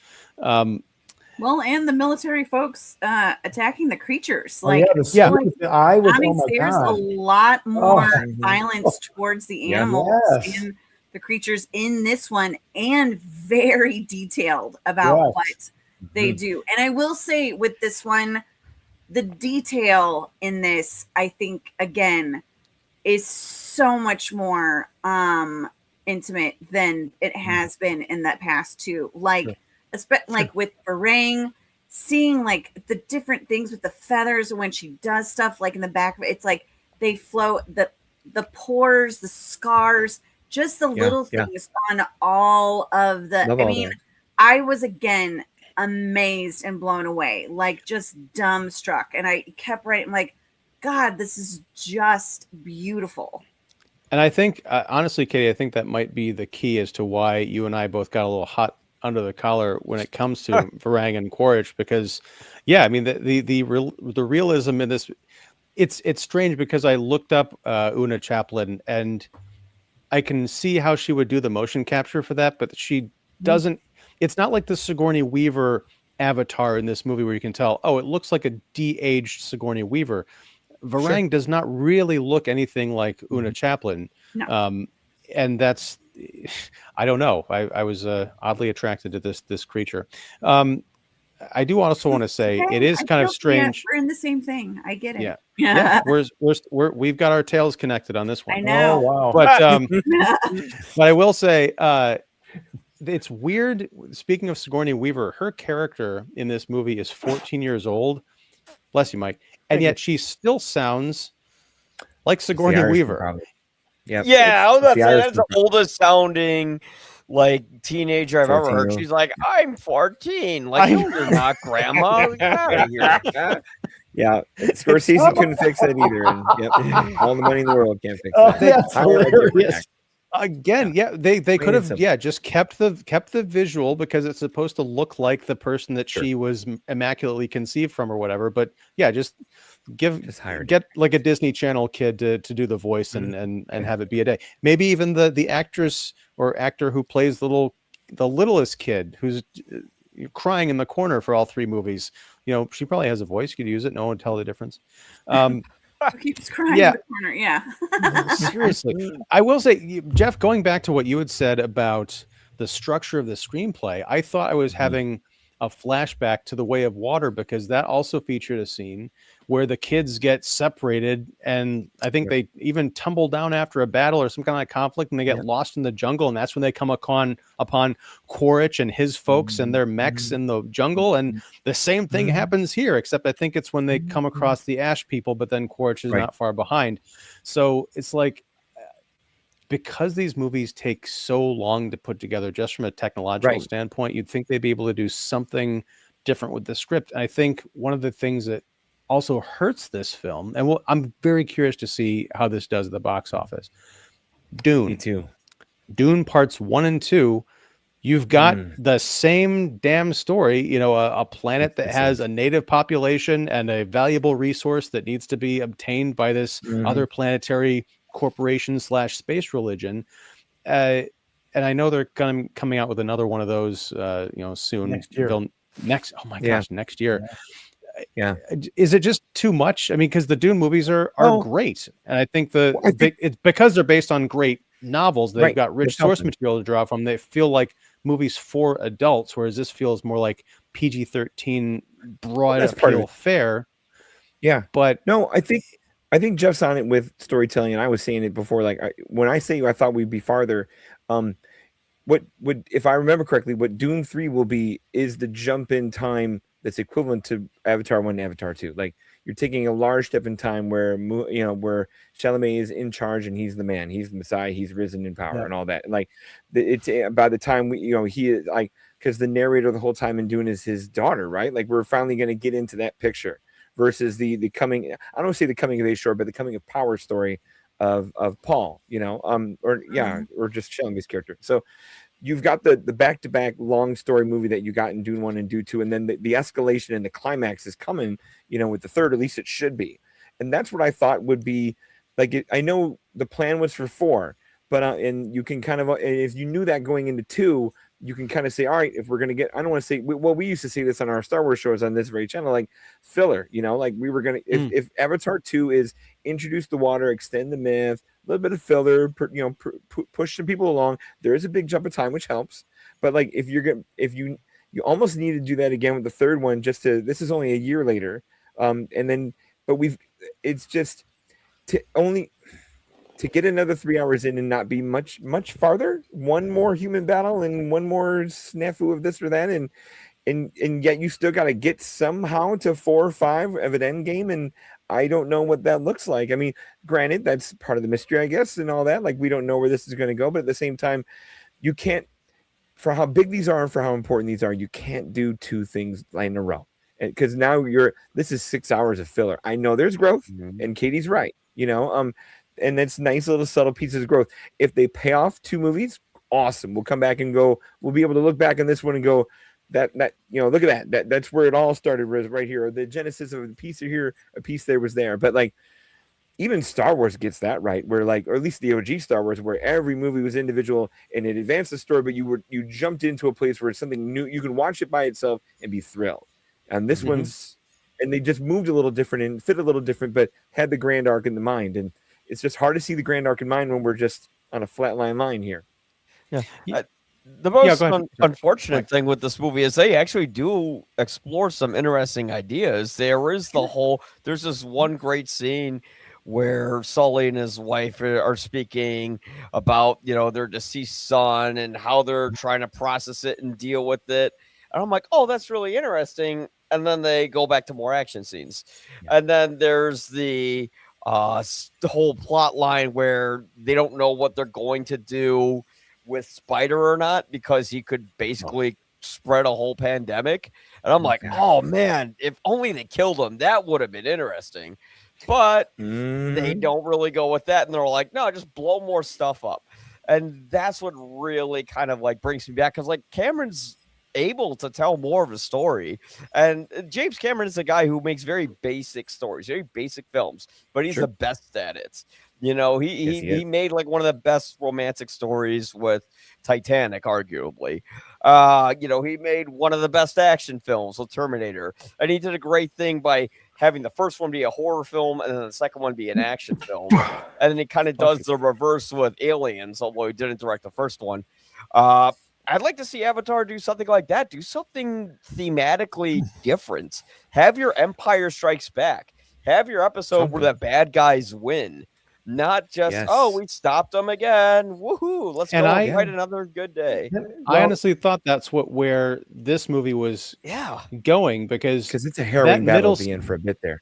Well, and the military folks attacking the creatures. There's a lot more violence towards the animals and the creatures in this one, and very detailed about what they do. And I will say with this one, the detail in this, I think, again, is so much more intimate than it has been in that past two. Like with Varang, seeing like the different things with the feathers when she does stuff like in the back of it, it's like they float the pores, the scars, just the little things on all of the. I was again amazed and blown away, like just dumbstruck. And I kept writing, like, God, this is just beautiful. And I think, honestly, Katie, I think that might be the key as to why you and I both got a little hot under the collar when it comes to Varang and Quaritch, because, I mean, the realism in this, it's strange because I looked up Oona Chaplin, and I can see how she would do the motion capture for that, but she doesn't. It's not like the Sigourney Weaver avatar in this movie where you can tell, oh, it looks like a de-aged Sigourney Weaver. Varang does not really look anything like Oona Chaplin. No. And that's, I don't know. I was oddly attracted to this creature. I do also want to say it is kind of strange. We're in the same thing. I get it. Yeah. We've got our tails connected on this one. I know. Oh, wow. But I will say, it's weird. Speaking of Sigourney Weaver, her character in this movie is 14 years old. Bless you, Mike. And yet she still sounds like Sigourney Weaver. Yep. Yeah, I was about to say that's the oldest sounding like teenager I've ever heard. She's like, I'm 14. Like, no, you're not, Grandma. Get out of here. Yeah, Scorsese couldn't fix that either. And all the money in the world can't fix that. That's hilarious. Again, they could have just kept the visual because it's supposed to look like the person that she was immaculately conceived from or whatever. But yeah, just get like a Disney Channel kid to do the voice and have it be a day. Maybe even the actress or actor who plays the littlest kid who's crying in the corner for all three movies. You know, she probably has a voice. You could use it. No one would tell the difference. Keeps crying in the corner. Yeah. Seriously. I will say, Jeff, going back to what you had said about the structure of the screenplay, I thought I was having a flashback to The Way of Water because that also featured a scene where the kids get separated and I think they even tumble down after a battle or some kind of conflict and they get lost in the jungle, and that's when they come upon Quaritch and his folks and their mechs in the jungle, and the same thing happens here, except I think it's when they come across the Ash people, but then Quaritch is not far behind. So it's like, because these movies take so long to put together just from a technological standpoint, you'd think they'd be able to do something different with the script. And I think one of the things that also hurts this film, and I'm very curious to see how this does at the box office. Dune. Me too. Dune parts 1 and 2. You've got the same damn story, you know, a planet that has a native population and a valuable resource that needs to be obtained by this other planetary corporation / space religion. And I know they're coming out with another one of those, soon. Next year. Next year. Yeah. Is it just too much? I mean, because the Dune movies are great. And I think it's because they're based on great novels. They've got rich source material to draw from. They feel like movies for adults, whereas this feels more like PG-13 broad appeal fare. Yeah. But no, I think Jeff's on it with storytelling, and I was saying it before. Like when I say I thought we'd be farther, if I remember correctly, what Dune 3 will be is the jump in time that's equivalent to Avatar 1 and Avatar 2. Like you're taking a large step in time where where Chalamet is in charge and he's the man, he's the Messiah, he's risen in power and all that. And like it's by the time he is like, because the narrator the whole time in Dune is his daughter, right? Like we're finally going to get into that picture. Versus the coming, I don't want to say the coming of age story, but the coming of power story of Paul, or just Chalamet's character. So you've got the back-to-back long story movie that you got in Dune 1 and Dune 2, and then the escalation and the climax is coming, with the third, at least it should be. And that's what I thought would be like. I know the plan was for 4, but and you can kind of, if you knew that going into 2, you can kind of say, all right, if we're going to get, I don't want to say, we used to say this on our Star Wars shows on this very channel, like filler, like we were going to, if Avatar 2 is introduce the water, extend the myth, a little bit of filler, push some people along. There is a big jump of time, which helps. But like, if you almost need to do that again with the third one, this is only a year later. It's just to get another 3 hours in and not be much farther, one more human battle and one more snafu of this or that, and yet you still got to get somehow to 4 or 5 of an end game, and I don't know what that looks like. I mean, granted, that's part of the mystery, I guess, and all that. Like we don't know where this is going to go, but at the same time, you can't, for how big these are and for how important these are, you can't do 2 things in a row, because now this is 6 hours of filler. I know there's growth, and Katie's right, and that's nice little subtle pieces of growth. If they pay off 2 movies, awesome. We'll come back and go, we'll be able to look back on this one and go, that look at that's where it all started, was right here. The genesis of a piece here, a piece there was there. But like, even Star Wars gets that right, where like, or at least the OG Star Wars, where every movie was individual and it advanced the story, but you jumped into a place where it's something new. You can watch it by itself and be thrilled. And this one's, and they just moved a little different and fit a little different, but had the grand arc in the mind. And it's just hard to see the grand arc in mind when we're just on a flatline line here. Yeah. The most unfortunate thing with this movie is they actually do explore some interesting ideas. There's this one great scene where Sully and his wife are speaking about, their deceased son and how they're trying to process it and deal with it. And I'm like, oh, that's really interesting. And then they go back to more action scenes. Yeah. And then there's the whole plot line where they don't know what they're going to do with Spider or not, because he could basically spread a whole pandemic. And I'm like, oh man, if only they killed him, that would have been interesting. But they don't really go with that. And they're like, no, just blow more stuff up. And that's what really kind of like brings me back, because like Cameron's able to tell more of a story. And James Cameron is a guy who makes very basic stories, very basic films, but he's the best at it. He made like one of the best romantic stories with Titanic, arguably. He made one of the best action films with Terminator. And he did a great thing by having the first one be a horror film and then the second one be an action film. And then he kind of does the reverse with Aliens, although he didn't direct the first one. I'd like to see Avatar do something like that. Do something thematically different. Have your Empire Strikes Back. Have your episode where the bad guys win. Not just, we stopped them again. Woohoo. Let's go fight another good day. I honestly thought that's where this movie was going, because it's a harrowing battle at the end for a bit there.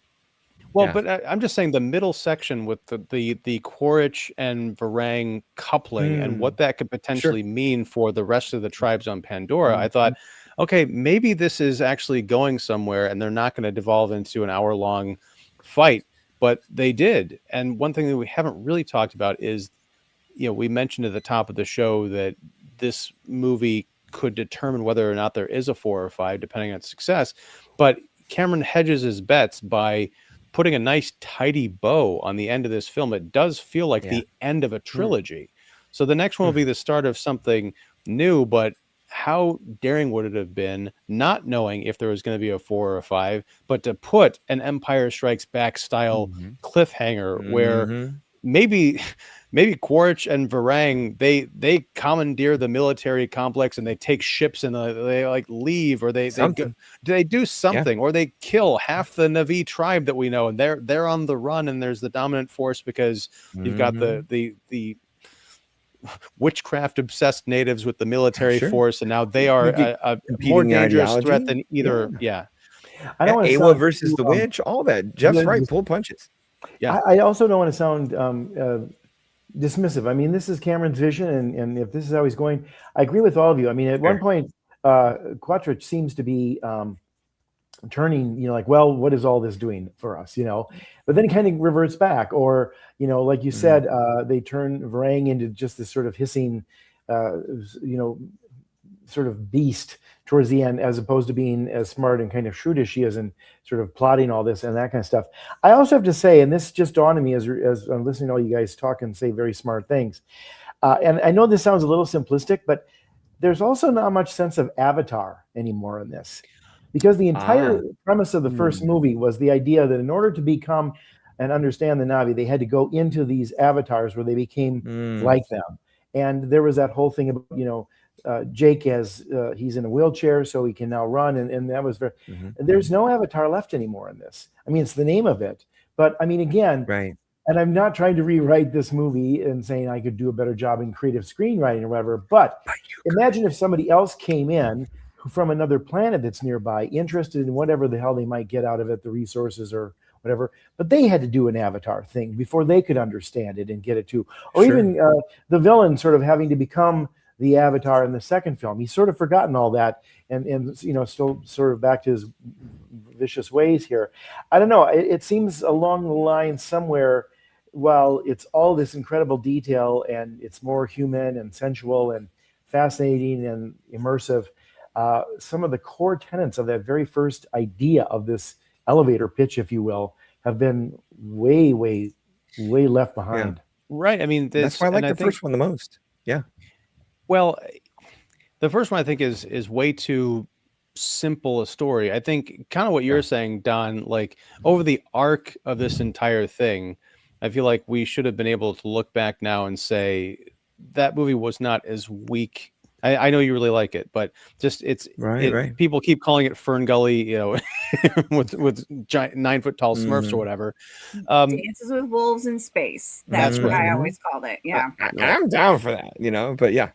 Well, but I'm just saying the middle section with the Quaritch and Varang coupling and what that could potentially mean for the rest of the tribes on Pandora. I thought, okay, maybe this is actually going somewhere and they're not going to devolve into an hour-long fight. But they did. And one thing that we haven't really talked about is, we mentioned at the top of the show that this movie could determine whether or not there is a 4 or 5, depending on success. But Cameron hedges his bets by putting a nice tidy bow on the end of this film. It does feel like the end of a trilogy. So the next one will be the start of something new, but how daring would it have been, not knowing if there was going to be a 4 or a 5, but to put an Empire Strikes Back style cliffhanger where maybe Quaritch and Varang, they commandeer the military complex and they take ships and they like leave, or they do something, or they kill half the Na'vi tribe that we know, and they're on the run, and there's the dominant force because you've got the witchcraft obsessed natives with the military force, and now they are a more dangerous threat than either. I don't want to Awa versus the witch, all that. Jeff's right, pull punches. I also don't want to sound dismissive. I mean, this is Cameron's vision, and if this is how he's going, I agree with all of you. I mean, at one point, Quaritch seems to be turning, like, well, what is all this doing for us, but then it kind of reverts back, or, like you said, they turn Varang into just this sort of hissing, sort of beast towards the end, as opposed to being as smart and kind of shrewd as she is and sort of plotting all this and that kind of stuff. I also have to say, and this just dawned on me as I'm listening to all you guys talk and say very smart things, and I know this sounds a little simplistic, but there's also not much sense of Avatar anymore in this. Because the entire premise of the first movie was the idea that in order to become and understand the Na'vi, they had to go into these avatars where they became like them. And there was that whole thing about, Jake as he's in a wheelchair, so he can now run. And that was very, there's no Avatar left anymore in this. I mean, it's the name of it. But I mean, again, and I'm not trying to rewrite this movie and saying I could do a better job in creative screenwriting or whatever, but imagine if somebody else came in from another planet that's nearby, interested in whatever the hell they might get out of it, the resources or whatever, but they had to do an Avatar thing before they could understand it and get it to, or even the villain sort of having to become the Avatar in the second film. He's sort of forgotten all that and still sort of back to his vicious ways here. I don't know. It seems along the line somewhere, while it's all this incredible detail and it's more human and sensual and fascinating and immersive, some of the core tenets of that very first idea of this elevator pitch, if you will, have been way left behind. Right. I mean, that's why I like the first one the most. Yeah. Well, the first one I think is way too simple a story. I think kind of what you're saying, Don, like over the arc of this entire thing, I feel like we should have been able to look back now and say that movie was not as weak. I know you really like it, but just right. People keep calling it Fern Gully, you know, with giant 9-foot tall Smurfs or whatever. Dances with Wolves in Space. That's what I always called it. Yeah, I'm down for that, you know. But yeah,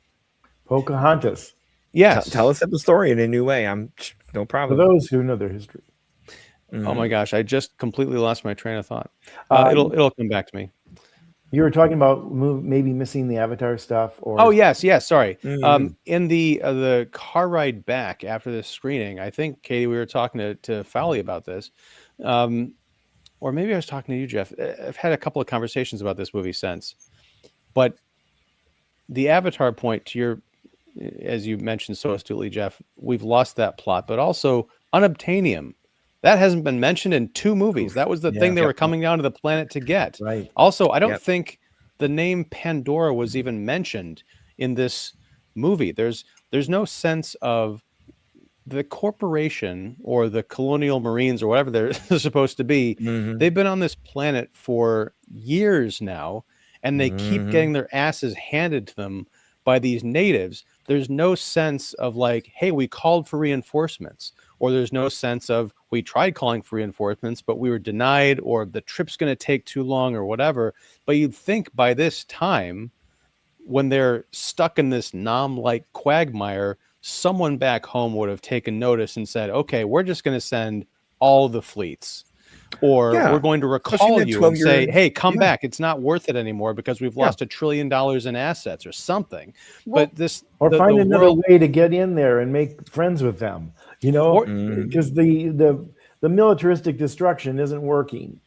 Pocahontas. Yes, tell us the story in a new way. I'm no problem. For those who know their history. Oh my gosh, I just completely lost my train of thought. It'll come back to me. You were talking about maybe missing the Avatar stuff, or yes, sorry. In the car ride back after this screening, I think Katie, we were talking to Fowley about this, or maybe I was talking to you, Jeff. I've had a couple of conversations about this movie since, but the Avatar point to your, as you mentioned so astutely, Jeff, we've lost that plot, but also unobtainium. That hasn't been mentioned in 2 movies. That was the thing they were coming down to the planet to get. Right. Also, I don't think the name Pandora was even mentioned in this movie. There's no sense of the corporation or the colonial marines or whatever they're supposed to be. They've been on this planet for years now, and they keep getting their asses handed to them by these natives. There's no sense of like, hey, we called for reinforcements, or there's no sense of we tried calling for reinforcements, but we were denied, or the trip's going to take too long or whatever. But you'd think by this time, when they're stuck in this Nam-like quagmire, someone back home would have taken notice and said, okay, we're just going to send all the fleets. Or we're going to recall you and say, hey, come back. It's not worth it anymore because we've lost $1 trillion in assets or something. Well, but this, or find another way to get in there and make friends with them, you know, because the militaristic destruction isn't working.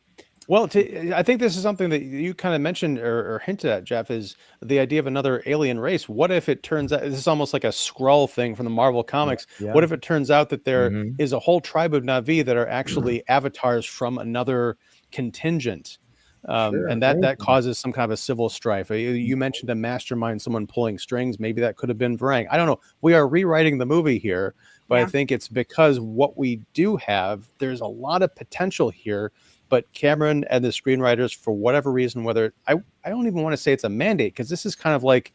Well, I think this is something that you kind of mentioned or hinted at, Jeff, is the idea of another alien race. What if it turns out, this is almost like a Skrull thing from the Marvel comics. What if it turns out that there is a whole tribe of Na'vi that are actually avatars from another contingent? And that causes some kind of a civil strife. You mentioned a mastermind, someone pulling strings. Maybe that could have been Varang. I don't know. We are rewriting the movie here, but I think it's because what we do have, there's a lot of potential here. But Cameron and the screenwriters, for whatever reason, whether I don't even want to say it's a mandate, because this is kind of like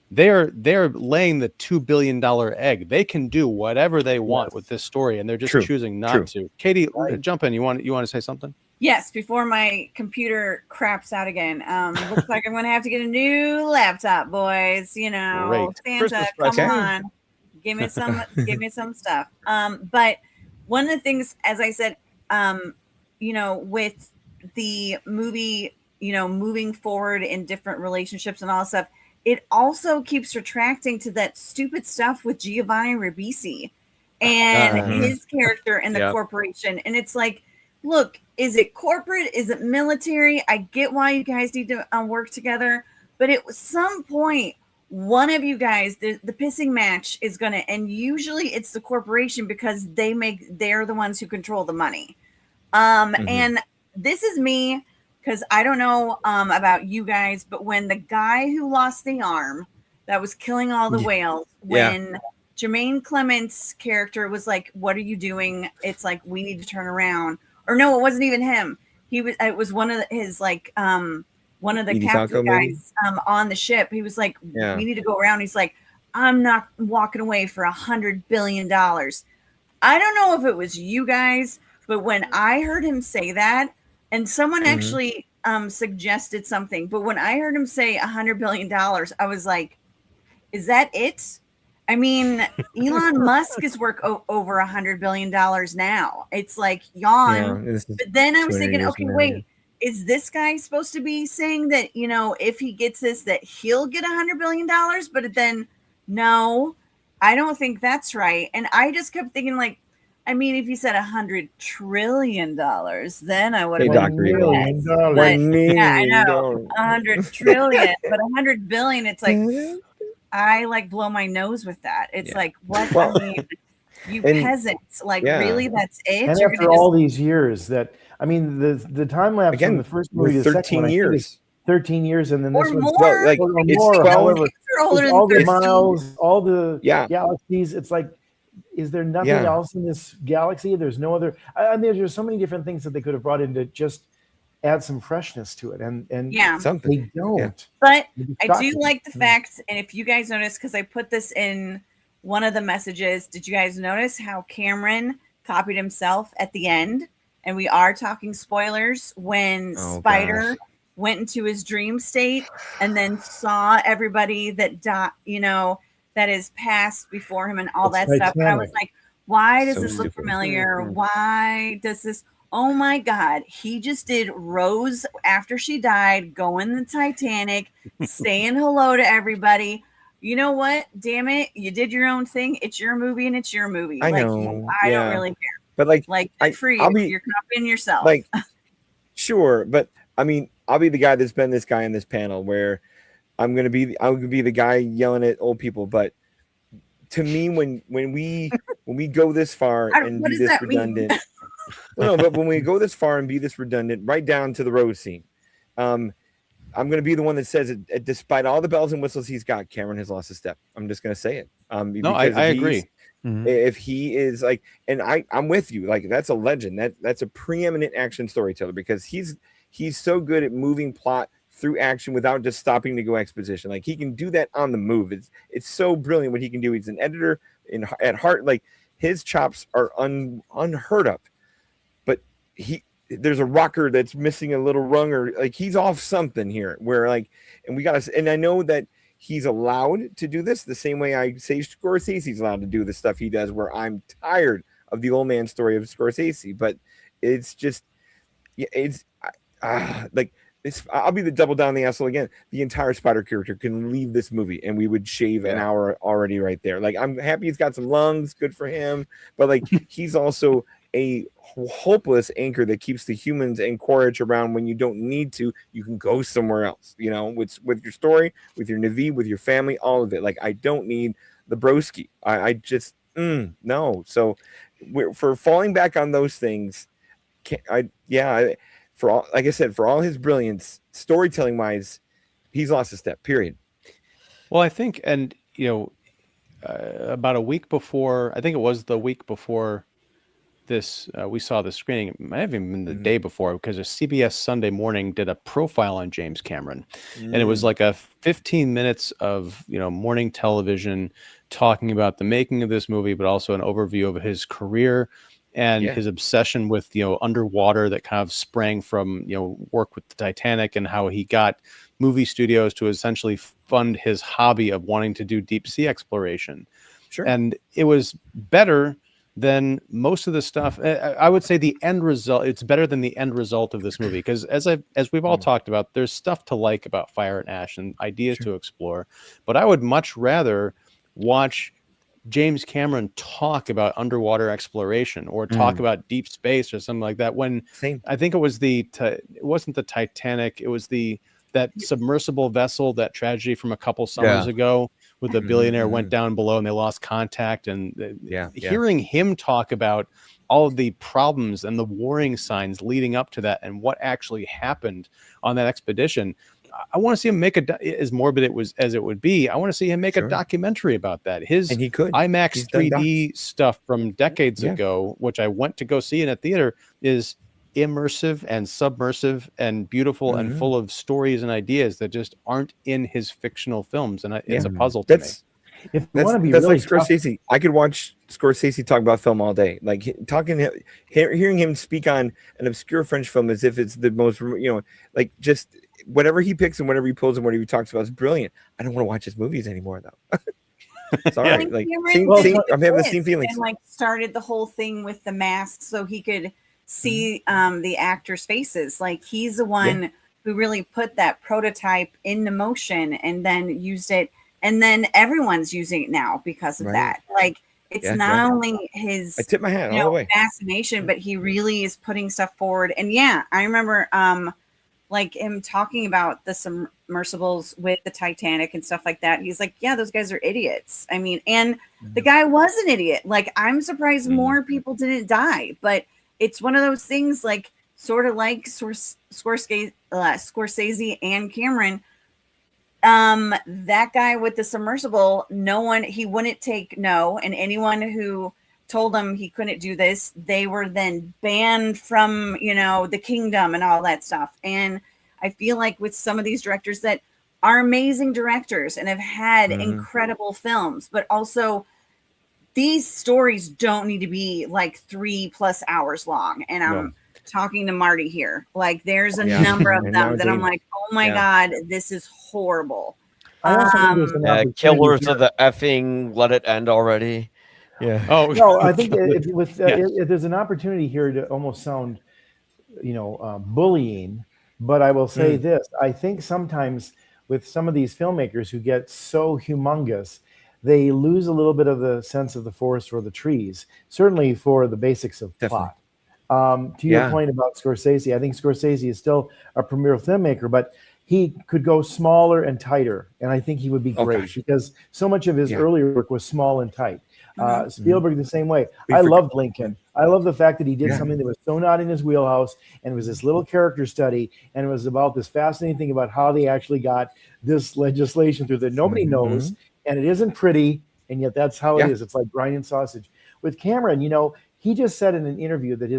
they're laying the $2 billion egg. They can do whatever they want with this story, and they're just choosing not to. Katie, jump in. You want to say something? Yes, before my computer craps out again. Looks like I'm going to have to get a new laptop, boys. You know, Santa, come on, give me some stuff. But one of the things, as I said, you know, with the movie, you know, moving forward in different relationships and all that stuff, it also keeps retracting to that stupid stuff with Giovanni Ribisi and his character in the corporation. And it's like, look, is it corporate? Is it military? I get why you guys need to work together, but at some point, one of you guys, the pissing match is going to, and usually it's the corporation because they're the ones who control the money. And this is me, because I don't know about you guys, but when the guy who lost the arm that was killing all the whales, when Jermaine Clement's character was like, what are you doing? It's like, we need to turn around. Or no, it wasn't even him. It was one of his like one of the captain guys on the ship. He was like, we need to go around. He's like, I'm not walking away for $100 billion. I don't know if it was you guys, but when I heard him say that, and someone actually suggested something, but when I heard him say $100 billion, I was like, is that it? I mean, Elon Musk is worth over $100 billion now. It's like yawn. But then I was thinking, okay, wait, is this guy supposed to be saying that, you know, if he gets this, that he'll get $100 billion? But then, no, I don't think that's right. And I just kept thinking, like, I mean, if you said $100 trillion, then I would have been $1 million. Yeah, I know, $100 trillion, but $100 billion. It's like, I like blow my nose with that. It's like, what? Well, I mean, you peasants, like really, that's it? And You're after gonna all these years, I mean, the time lapse from the first movie to the second one, I think is 13 years, and then this one's more, like or it's more. 12. However, older than all the 13. miles, all the galaxies. It's like, is there nothing else in this galaxy? There's no other. I mean, there's so many different things that they could have brought in to just add some freshness to it, and they don't. But I do like the fact, and if you guys notice, because I put this in one of the messages, did you guys notice how Cameron copied himself at the end? And we are talking spoilers when Spider went into his dream state and then saw everybody that that is passed before him and all that stuff. And I was like, why does this look familiar? Why does this? Oh my God, he just did Rose after she died, go in the Titanic, saying hello to everybody. You know what? Damn it. You did your own thing. It's your movie and it's your movie. I know. I don't really care. But good for you. You're copying yourself. Like, sure. But I mean, I'll be the guy that's been this guy in this panel where I'm gonna be the guy yelling at old people. But to me, when we go this far and be this redundant, no, but when we go this far and be this redundant, right down to the Rose scene, I'm gonna be the one that says it. Despite all the bells and whistles he's got, Cameron has lost a step. I'm just gonna say it. No, I agree. If he is like, and I'm with you, like that's a legend. That's a preeminent action storyteller because he's so good at moving plot through action without just stopping to go exposition. Like he can do that on the move. It's so brilliant what he can do. He's an editor at heart. Like his chops are unheard of. But there's a rocker that's missing a little rung, or like he's off something here. Where like, and I know that he's allowed to do this the same way I say Scorsese's allowed to do the stuff he does, where I'm tired of the old man story of Scorsese, but it's just, I'll be the double down the asshole again. The entire Spider character can leave this movie and we would shave an hour already right there. Like, I'm happy he's got some lungs, good for him, but like he's also a hopeless anchor that keeps the humans and Quaritch around when you don't need to. You can go somewhere else, with your story, with your Navi, with your family, all of it. Like, I don't need the broski. I just no. So for falling back on those things, for all, like I said, for all his brilliance, storytelling wise, he's lost a step. Period. Well, I think, and about a week before, I think it was the week before this, we saw the screening. It might have even been the day before, because a CBS Sunday Morning did a profile on James Cameron, and it was like a 15 minutes of morning television talking about the making of this movie, but also an overview of his career and his obsession with underwater that kind of sprang from work with the Titanic, and how he got movie studios to essentially fund his hobby of wanting to do deep sea exploration. Sure. And it was better than most of the stuff. I would say the end result, it's better than the end result of this movie, because as we've all talked about, there's stuff to like about Fire and Ash and ideas to explore, but I would much rather watch James Cameron talk about underwater exploration or talk about deep space or something like that. When I think it was it wasn't the Titanic, it was that submersible vessel, that tragedy from a couple summers ago, with the billionaire went down below and they lost contact. And hearing him talk about all of the problems and the warning signs leading up to that and what actually happened on that expedition, I want to see him make as morbid as it would be. I want to see him make a documentary about that. And he could. IMAX 3D stuff from decades ago, which I went to go see in a theater, is immersive and submersive and beautiful and full of stories and ideas that just aren't in his fictional films. And it's a puzzle to me. If you want to be that's really like Scorsese. I could watch Scorsese talk about film all day. Like hearing him speak on an obscure French film as if it's the most, like just whatever he picks and whatever he pulls and whatever he talks about is brilliant. I don't want to watch his movies anymore though. Sorry, like I'm having the same feelings. And like started the whole thing with the mask so he could see the actors' faces. Like he's the one who really put that prototype into motion and then used it, and then everyone's using it now because of that. Like it's not only his I tip my hat all the way fascination, but he really is putting stuff forward. And I remember like him talking about the submersibles with the Titanic and stuff like that. He's like, yeah, those guys are idiots. I mean, and the guy was an idiot. Like, I'm surprised more people didn't die, but it's one of those things, like, sort of like Scorsese and Cameron. That guy with the submersible, he wouldn't take no, and anyone who told him he couldn't do this, they were then banned from, the kingdom and all that stuff. And I feel like with some of these directors that are amazing directors and have had incredible films, but also these stories don't need to be like 3+ hours long. And I'm talking to Marty here. Like, there's a number of them that I'm like, oh my God, this is horrible. Killers of the effing, let it end already. Yeah. Oh no, I think if there's an opportunity here to almost sound, bullying, but I will say this: I think sometimes with some of these filmmakers who get so humongous, they lose a little bit of the sense of the forest or the trees. Certainly for the basics of plot. To your point about Scorsese, I think Scorsese is still a premier filmmaker, but he could go smaller and tighter, and I think he would be great because so much of his earlier work was small and tight. Spielberg the same way. I loved Lincoln. I love the fact that he did something that was so not in his wheelhouse, and it was this little character study, and it was about this fascinating thing about how they actually got this legislation through that nobody knows, and it isn't pretty, and yet that's how it is. It's like grinding sausage. With Cameron, he just said in an interview that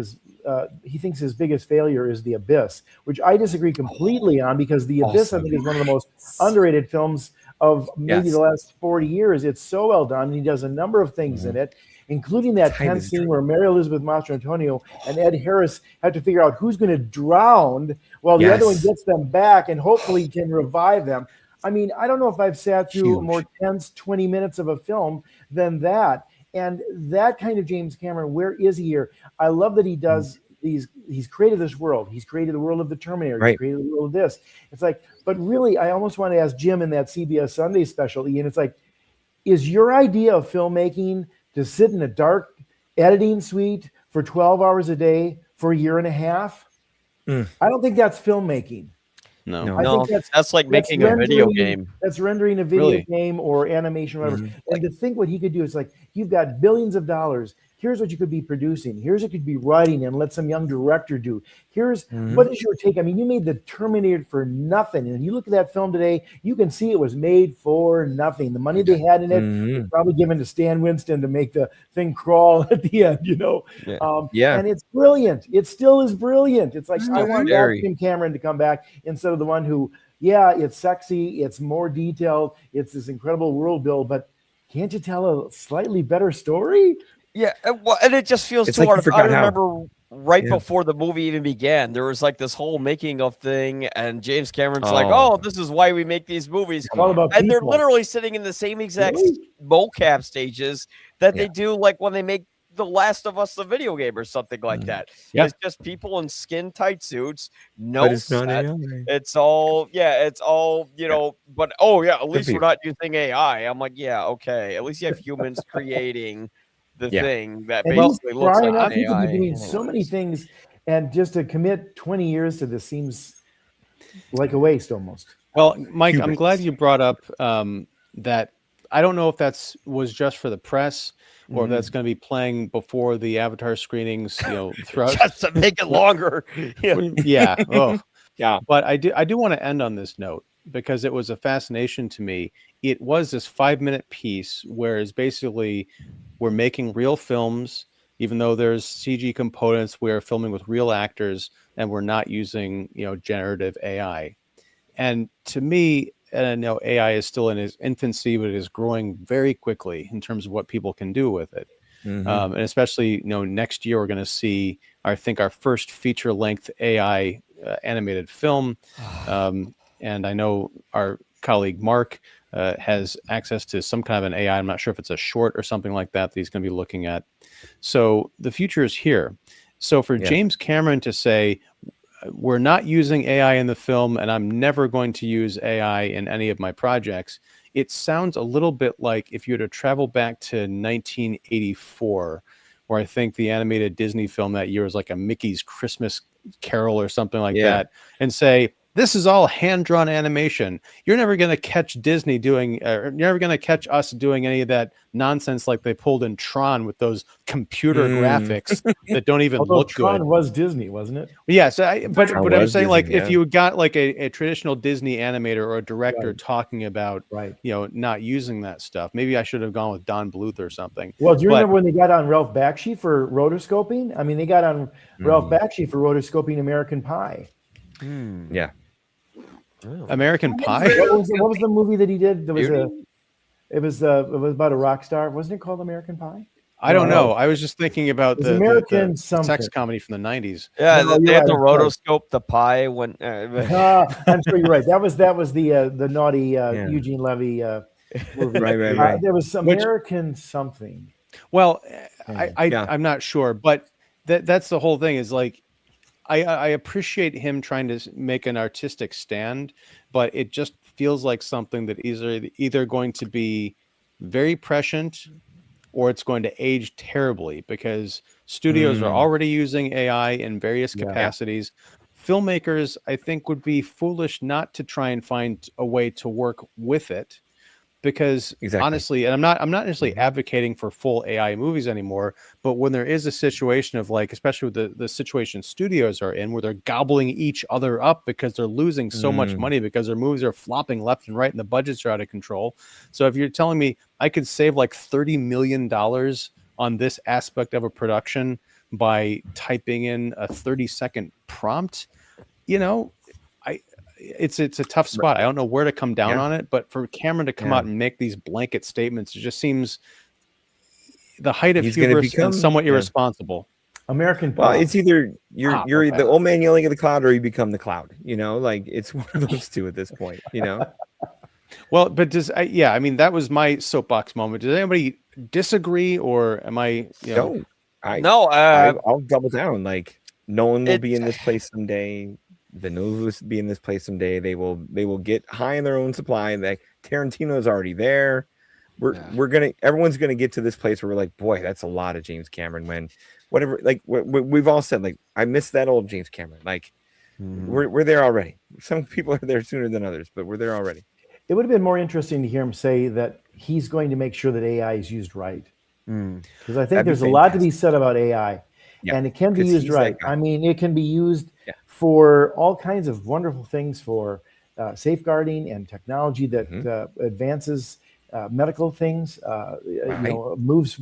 he thinks his biggest failure is The Abyss, which I disagree completely on, because The Abyss, I think, is one of the most underrated films of maybe the last 40 years. It's so well done. And he does a number of things in it, including that tense scene where Mary Elizabeth Mastrantonio and Ed Harris have to figure out who's going to drown while the other one gets them back and hopefully can revive them. I mean, I don't know if I've sat through more tense 20 minutes of a film than that. And that kind of James Cameron, where is he here? I love that he does he's created this world. He's created the world of the Terminator. He's created the world of this. It's like, but really, I almost want to ask Jim in that CBS Sunday special, Ian, it's like, is your idea of filmmaking to sit in a dark editing suite for 12 hours a day for a year and a half? I don't think that's filmmaking. No, I think that's like making a video game. That's rendering a video game or animation, whatever. And to think what he could do is like, you've got billions of dollars. Here's what you could be producing. Here's what you could be writing and let some young director do. Here's what is your take? I mean, you made the Terminator for nothing. And you look at that film today, you can see it was made for nothing. The money they had in it was probably given to Stan Winston to make the thing crawl at the end, And it's brilliant. It still is brilliant. It's like, I want Jim Cameron to come back instead of the one who, it's sexy, it's more detailed, it's this incredible world build, but can't you tell a slightly better story? Yeah, well, and it just feels too hard. I remember before the movie even began, there was like this whole making of thing, and James Cameron's like, "Oh, this is why we make these movies," and they're literally sitting in the same exact mocap stages that they do, like when they make The Last of Us, the video game, or something like that. It's just people in skin tight suits. No, it's not AI. It's all, But at least we're not using AI. I'm like, okay, at least you have humans creating the thing that basically looks like an AI. You're doing so many things, and just to commit 20 years to this seems like a waste almost. Well, Mike, I'm glad you brought up that. I don't know if was just for the press or if that's going to be playing before the Avatar screenings, throughout. Just to make it longer. But I do want to end on this note, because it was a fascination to me. It was this 5-minute piece, whereas basically we're making real films, even though there's CG components. We're filming with real actors, and we're not using, generative AI. And to me, AI is still in its infancy, but it is growing very quickly in terms of what people can do with it. And especially, next year we're going to see, I think, our first feature-length AI animated film. And I know our colleague Mark has access to some kind of an AI. I'm not sure if it's a short or something like that he's going to be looking at. So the future is here. So for James Cameron to say, we're not using AI in the film, and I'm never going to use AI in any of my projects, it sounds a little bit like if you were to travel back to 1984, where I think the animated Disney film that year was like a Mickey's Christmas Carol or something like that, and say, this is all hand-drawn animation. You're never going to catch Disney doing, you're never going to catch us doing any of that nonsense like they pulled in Tron with those computer graphics that don't even look Tron good. was Disney, wasn't it? Yeah, so but I'm saying, Disney, like, yeah. if you got like a traditional Disney animator or a director talking about, not using that stuff, maybe I should have gone with Don Bluth or something. Well, do you remember when they got on Ralph Bakshi for rotoscoping? I mean, they got on Ralph Bakshi for rotoscoping American Pie. Yeah. American Pie? What was the movie that he did? There was it was about a rock star. Wasn't it called American Pie? I don't know. I was just thinking about the American sex comedy from the 90s. Yeah, No, they you're had to right. rotoscope the pie when. I'm sure you're right. That was the naughty Eugene Levy movie. Right. There was American something. Well, I'm not sure, but that's the whole thing. Is like, I appreciate him trying to make an artistic stand, but it just feels like something that is either going to be very prescient or it's going to age terribly, because studios are already using AI in various capacities. Filmmakers, I think, would be foolish not to try and find a way to work with it. Because honestly, and I'm not necessarily advocating for full AI movies anymore, but when there is a situation of, like, especially with the situation studios are in, where they're gobbling each other up because they're losing so much money because their movies are flopping left and right and the budgets are out of control. So if you're telling me I could save like $30 million on this aspect of a production by typing in a 30-second prompt, it's a tough spot. I don't know where to come down on it, but for Cameron to come out and make these blanket statements, it just seems the height of hubris and somewhat irresponsible. American Pie. Well, it's either you're the old man yelling at the cloud, or you become the cloud. Like, it's one of those two at this point. Well, but I mean, that was my soapbox moment. Does anybody disagree, or am I? No, I'll double down. Like, Nolan will be in this place someday. Villeneuve will be in this place someday. They will get high in their own supply. Like, Tarantino's already there. Everyone's gonna get to this place where we're like, boy, that's a lot of James Cameron. When whatever, like, we've all said, like, I miss that old James Cameron. Like, we're there already. Some people are there sooner than others, but we're there already. It would have been more interesting to hear him say that he's going to make sure that AI is used right, because I think there's a lot to be said about AI, and it can be used right. I mean, it can be used for all kinds of wonderful things, for safeguarding and technology that advances medical things, moves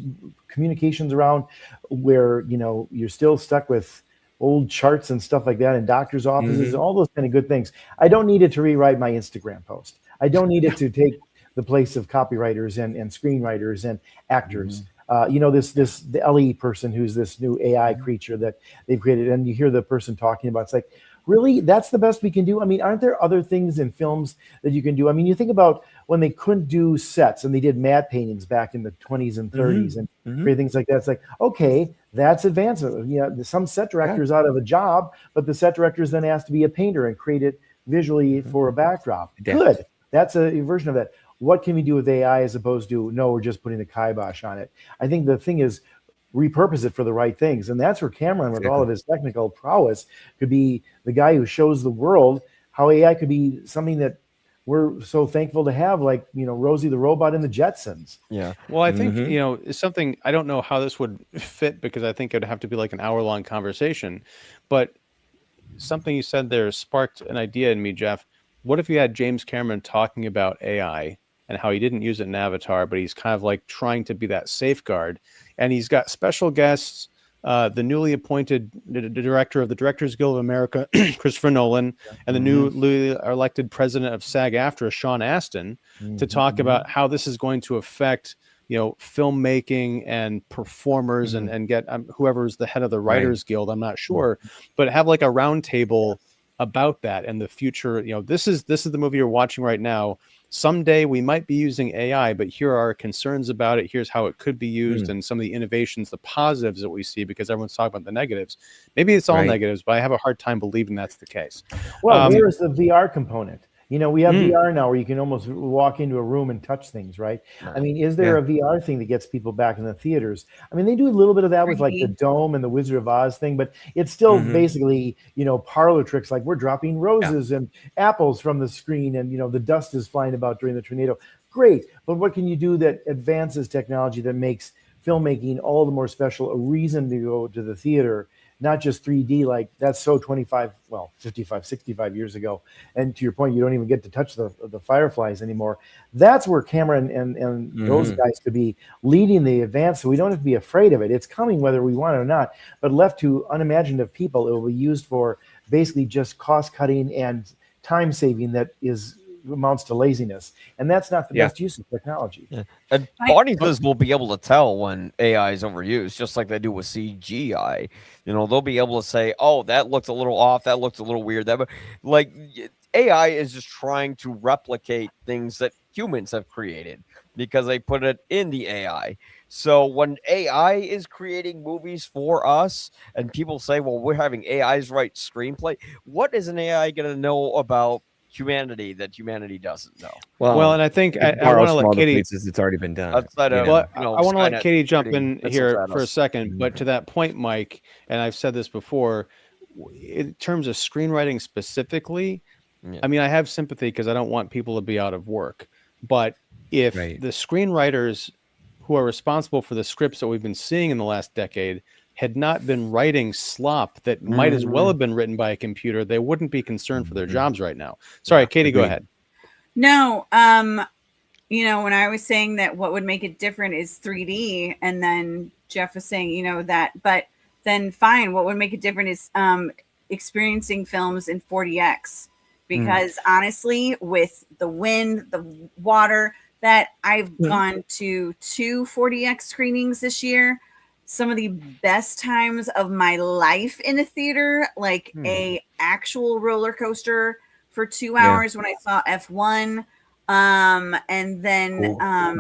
communications around where, you're still stuck with old charts and stuff like that in doctors' offices, all those kind of good things. I don't need it to rewrite my Instagram post. I don't need it to take the place of copywriters and screenwriters and actors. The Ellie person, who's this new AI creature that they've created, and you hear the person talking about, it's like, really, that's the best we can do? I mean, aren't there other things in films that you can do? I mean, you think about when they couldn't do sets and they did matte paintings back in the 20s and 30s and create things like that. It's like, okay, that's advancement. Some set director's out of a job, but the set director's then asked to be a painter and create it visually for a backdrop. Good. That's a version of that. What can we do with AI as opposed to, no, we're just putting the kibosh on it? I think the thing is, repurpose it for the right things. And that's where Cameron, with all of his technical prowess, could be the guy who shows the world how AI could be something that we're so thankful to have, like, Rosie the Robot in the Jetsons. Yeah. Well, I think, it's something, I don't know how this would fit, because I think it'd have to be like an hour-long conversation. But something you said there sparked an idea in me, Jeff. What if you had James Cameron talking about AI and how he didn't use it in Avatar, but he's kind of like trying to be that safeguard, and he's got special guests, the newly appointed director of the Directors Guild of America, Christopher Nolan, and the newly elected president of SAG-AFTRA, Sean Astin, to talk about how this is going to affect, filmmaking and performers, and get whoever's the head of the Writers Guild, I'm not sure, but have like a roundtable about that and the future. This is the movie you're watching right now. Someday we might be using AI, but here are our concerns about it. Here's how it could be used, and some of the innovations, the positives that we see, because everyone's talking about the negatives. Maybe it's all negatives, but I have a hard time believing that's the case. Well, there's the VR component. You know, we have VR now where you can almost walk into a room and touch things, right? I mean, is there a VR thing that gets people back in the theaters? I mean, they do a little bit of that with like the Dome and the Wizard of Oz thing, but it's still basically, you know, parlor tricks like we're dropping roses and apples from the screen and, you know, the dust is flying about during the tornado. Great. But what can you do that advances technology that makes filmmaking all the more special, a reason to go to the theater, not just 3D like that's so 55, 65 years ago. And to your point, you don't even get to touch the fireflies anymore. That's where camera and those guys could be leading the advance. So we don't have to be afraid of it. It's coming whether we want it or not. But left to unimaginative people, it will be used for basically just cost cutting and time saving that amounts to laziness, and that's not the best use of technology. And audiences will be able to tell when AI is overused, just like they do with CGI. You know, they'll be able to say, "Oh, that looks a little off. That looks a little weird." That, like, AI is just trying to replicate things that humans have created because they put it in the AI. So when AI is creating movies for us, and people say, "Well, we're having AIs write screenplay," what is an AI going to know about humanity that humanity doesn't know? Well, and I think I want to let Katie. It's already been done. Outside of, I want to let Katie jump in here for a second. But to that point, Mike, and I've said this before, in terms of screenwriting specifically, I mean, I have sympathy because I don't want people to be out of work. But if the screenwriters who are responsible for the scripts that we've been seeing in the last decade had not been writing slop that might as well have been written by a computer, they wouldn't be concerned for their jobs right now. Sorry, Katie, go ahead. No, you know, when I was saying that what would make it different is 3D, and then Jeff was saying, you know, that, but then fine, what would make it different is experiencing films in 40X. Because honestly, with the wind, the water, that I've gone to 2 40X screenings this year. Some of the best times of my life in a theater, like a actual roller coaster for 2 hours when I saw F1. And then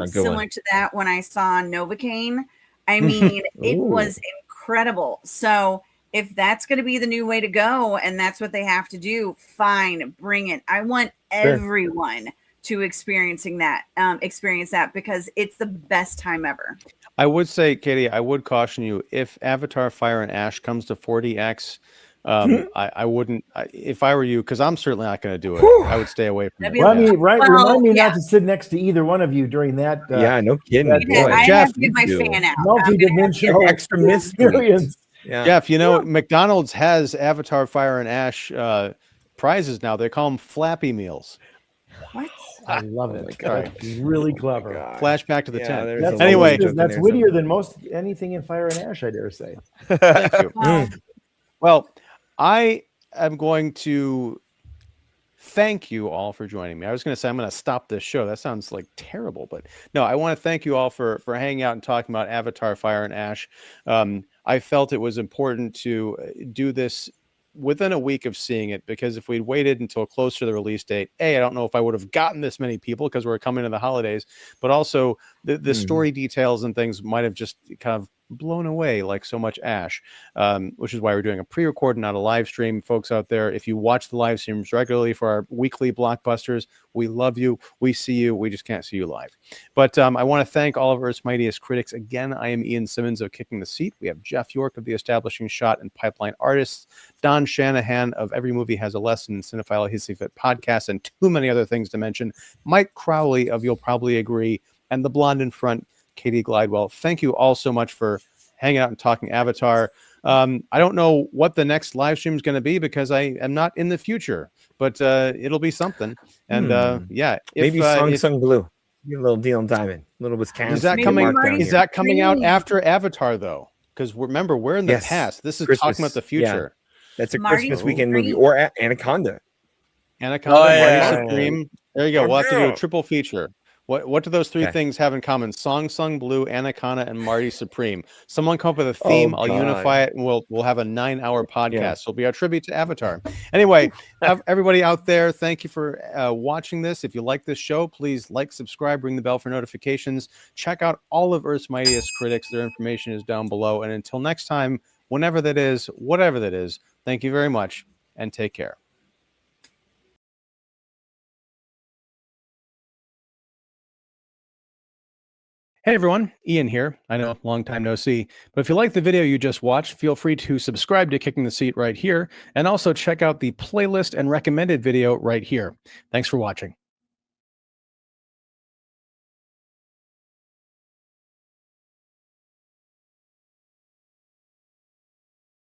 similar to that when I saw Novocaine. I mean, it was incredible. So if that's going to be the new way to go and that's what they have to do, fine, bring it. I want everyone to experience that because it's the best time ever. I would say, Katie, I would caution you, if Avatar Fire and Ash comes to 40X, I wouldn't, if I were you, because I'm certainly not going to do it. I would stay away from it. Well, I mean, remind me not to sit next to either one of you during that. No kidding. I have to get my fan out. Multi-dimensional extra experience. Jeff, you know, McDonald's has Avatar Fire and Ash prizes now. They call them Flappy Meals. What? I love it. That's really clever. Flashback to the 10th. That's anyway, that's wittier than most anything in Fire and Ash, I dare say. Thank you. Well, I am going to thank you all for joining me. I was going to say I'm going to stop this show. That sounds like terrible, but no, I want to thank you all for hanging out and talking about Avatar Fire and Ash. I felt it was important to do this within a week of seeing it, because if we'd waited until close to the release date, I don't know if I would have gotten this many people because we're coming to the holidays, but also the story details and things might have just kind of blown away like so much Ash, which is why we're doing a pre-record, not a live stream. Folks out there, if you watch the live streams regularly for our weekly blockbusters, we love you, we see you, we just can't see you live. But I want to thank all of Earth's Mightiest Critics. Again, I am Ian Simmons of Kicking the Seat. We have Jeff York of the Establishing Shot and Pipeline Artists, Don Shanahan of Every Movie Has a Lesson, Cinephile Hissy Fit Podcast, and too many other things to mention, Mike Crowley of You'll Probably Agree, and the blonde in front, Katie Glidewell. Thank you all so much for hanging out and talking Avatar. I don't know what the next live stream is going to be because I am not in the future, but it'll be something. And maybe Song Blue. Get a little deal in Diamond, a little Wisconsin. Is that coming out after Avatar though? Because remember, we're in the past. This is Christmas. Talking about the future. That's a Christmas weekend movie, or Anaconda. Marty Supreme. There you go. We'll have to do a triple feature. What do those three things have in common? Song Blue, Anaconda, and Marty Supreme. Someone come up with a theme. I'll unify it, and we'll have a 9-hour podcast. It'll be our tribute to Avatar. Anyway, everybody out there, thank you for watching this. If you like this show, please like, subscribe, ring the bell for notifications. Check out all of Earth's Mightiest Critics. Their information is down below. And until next time, whenever that is, whatever that is, thank you very much, and take care. Hey everyone, Ian here. I know, long time no see. But if you like the video you just watched, feel free to subscribe to Kicking the Seat right here, and also check out the playlist and recommended video right here. Thanks for watching.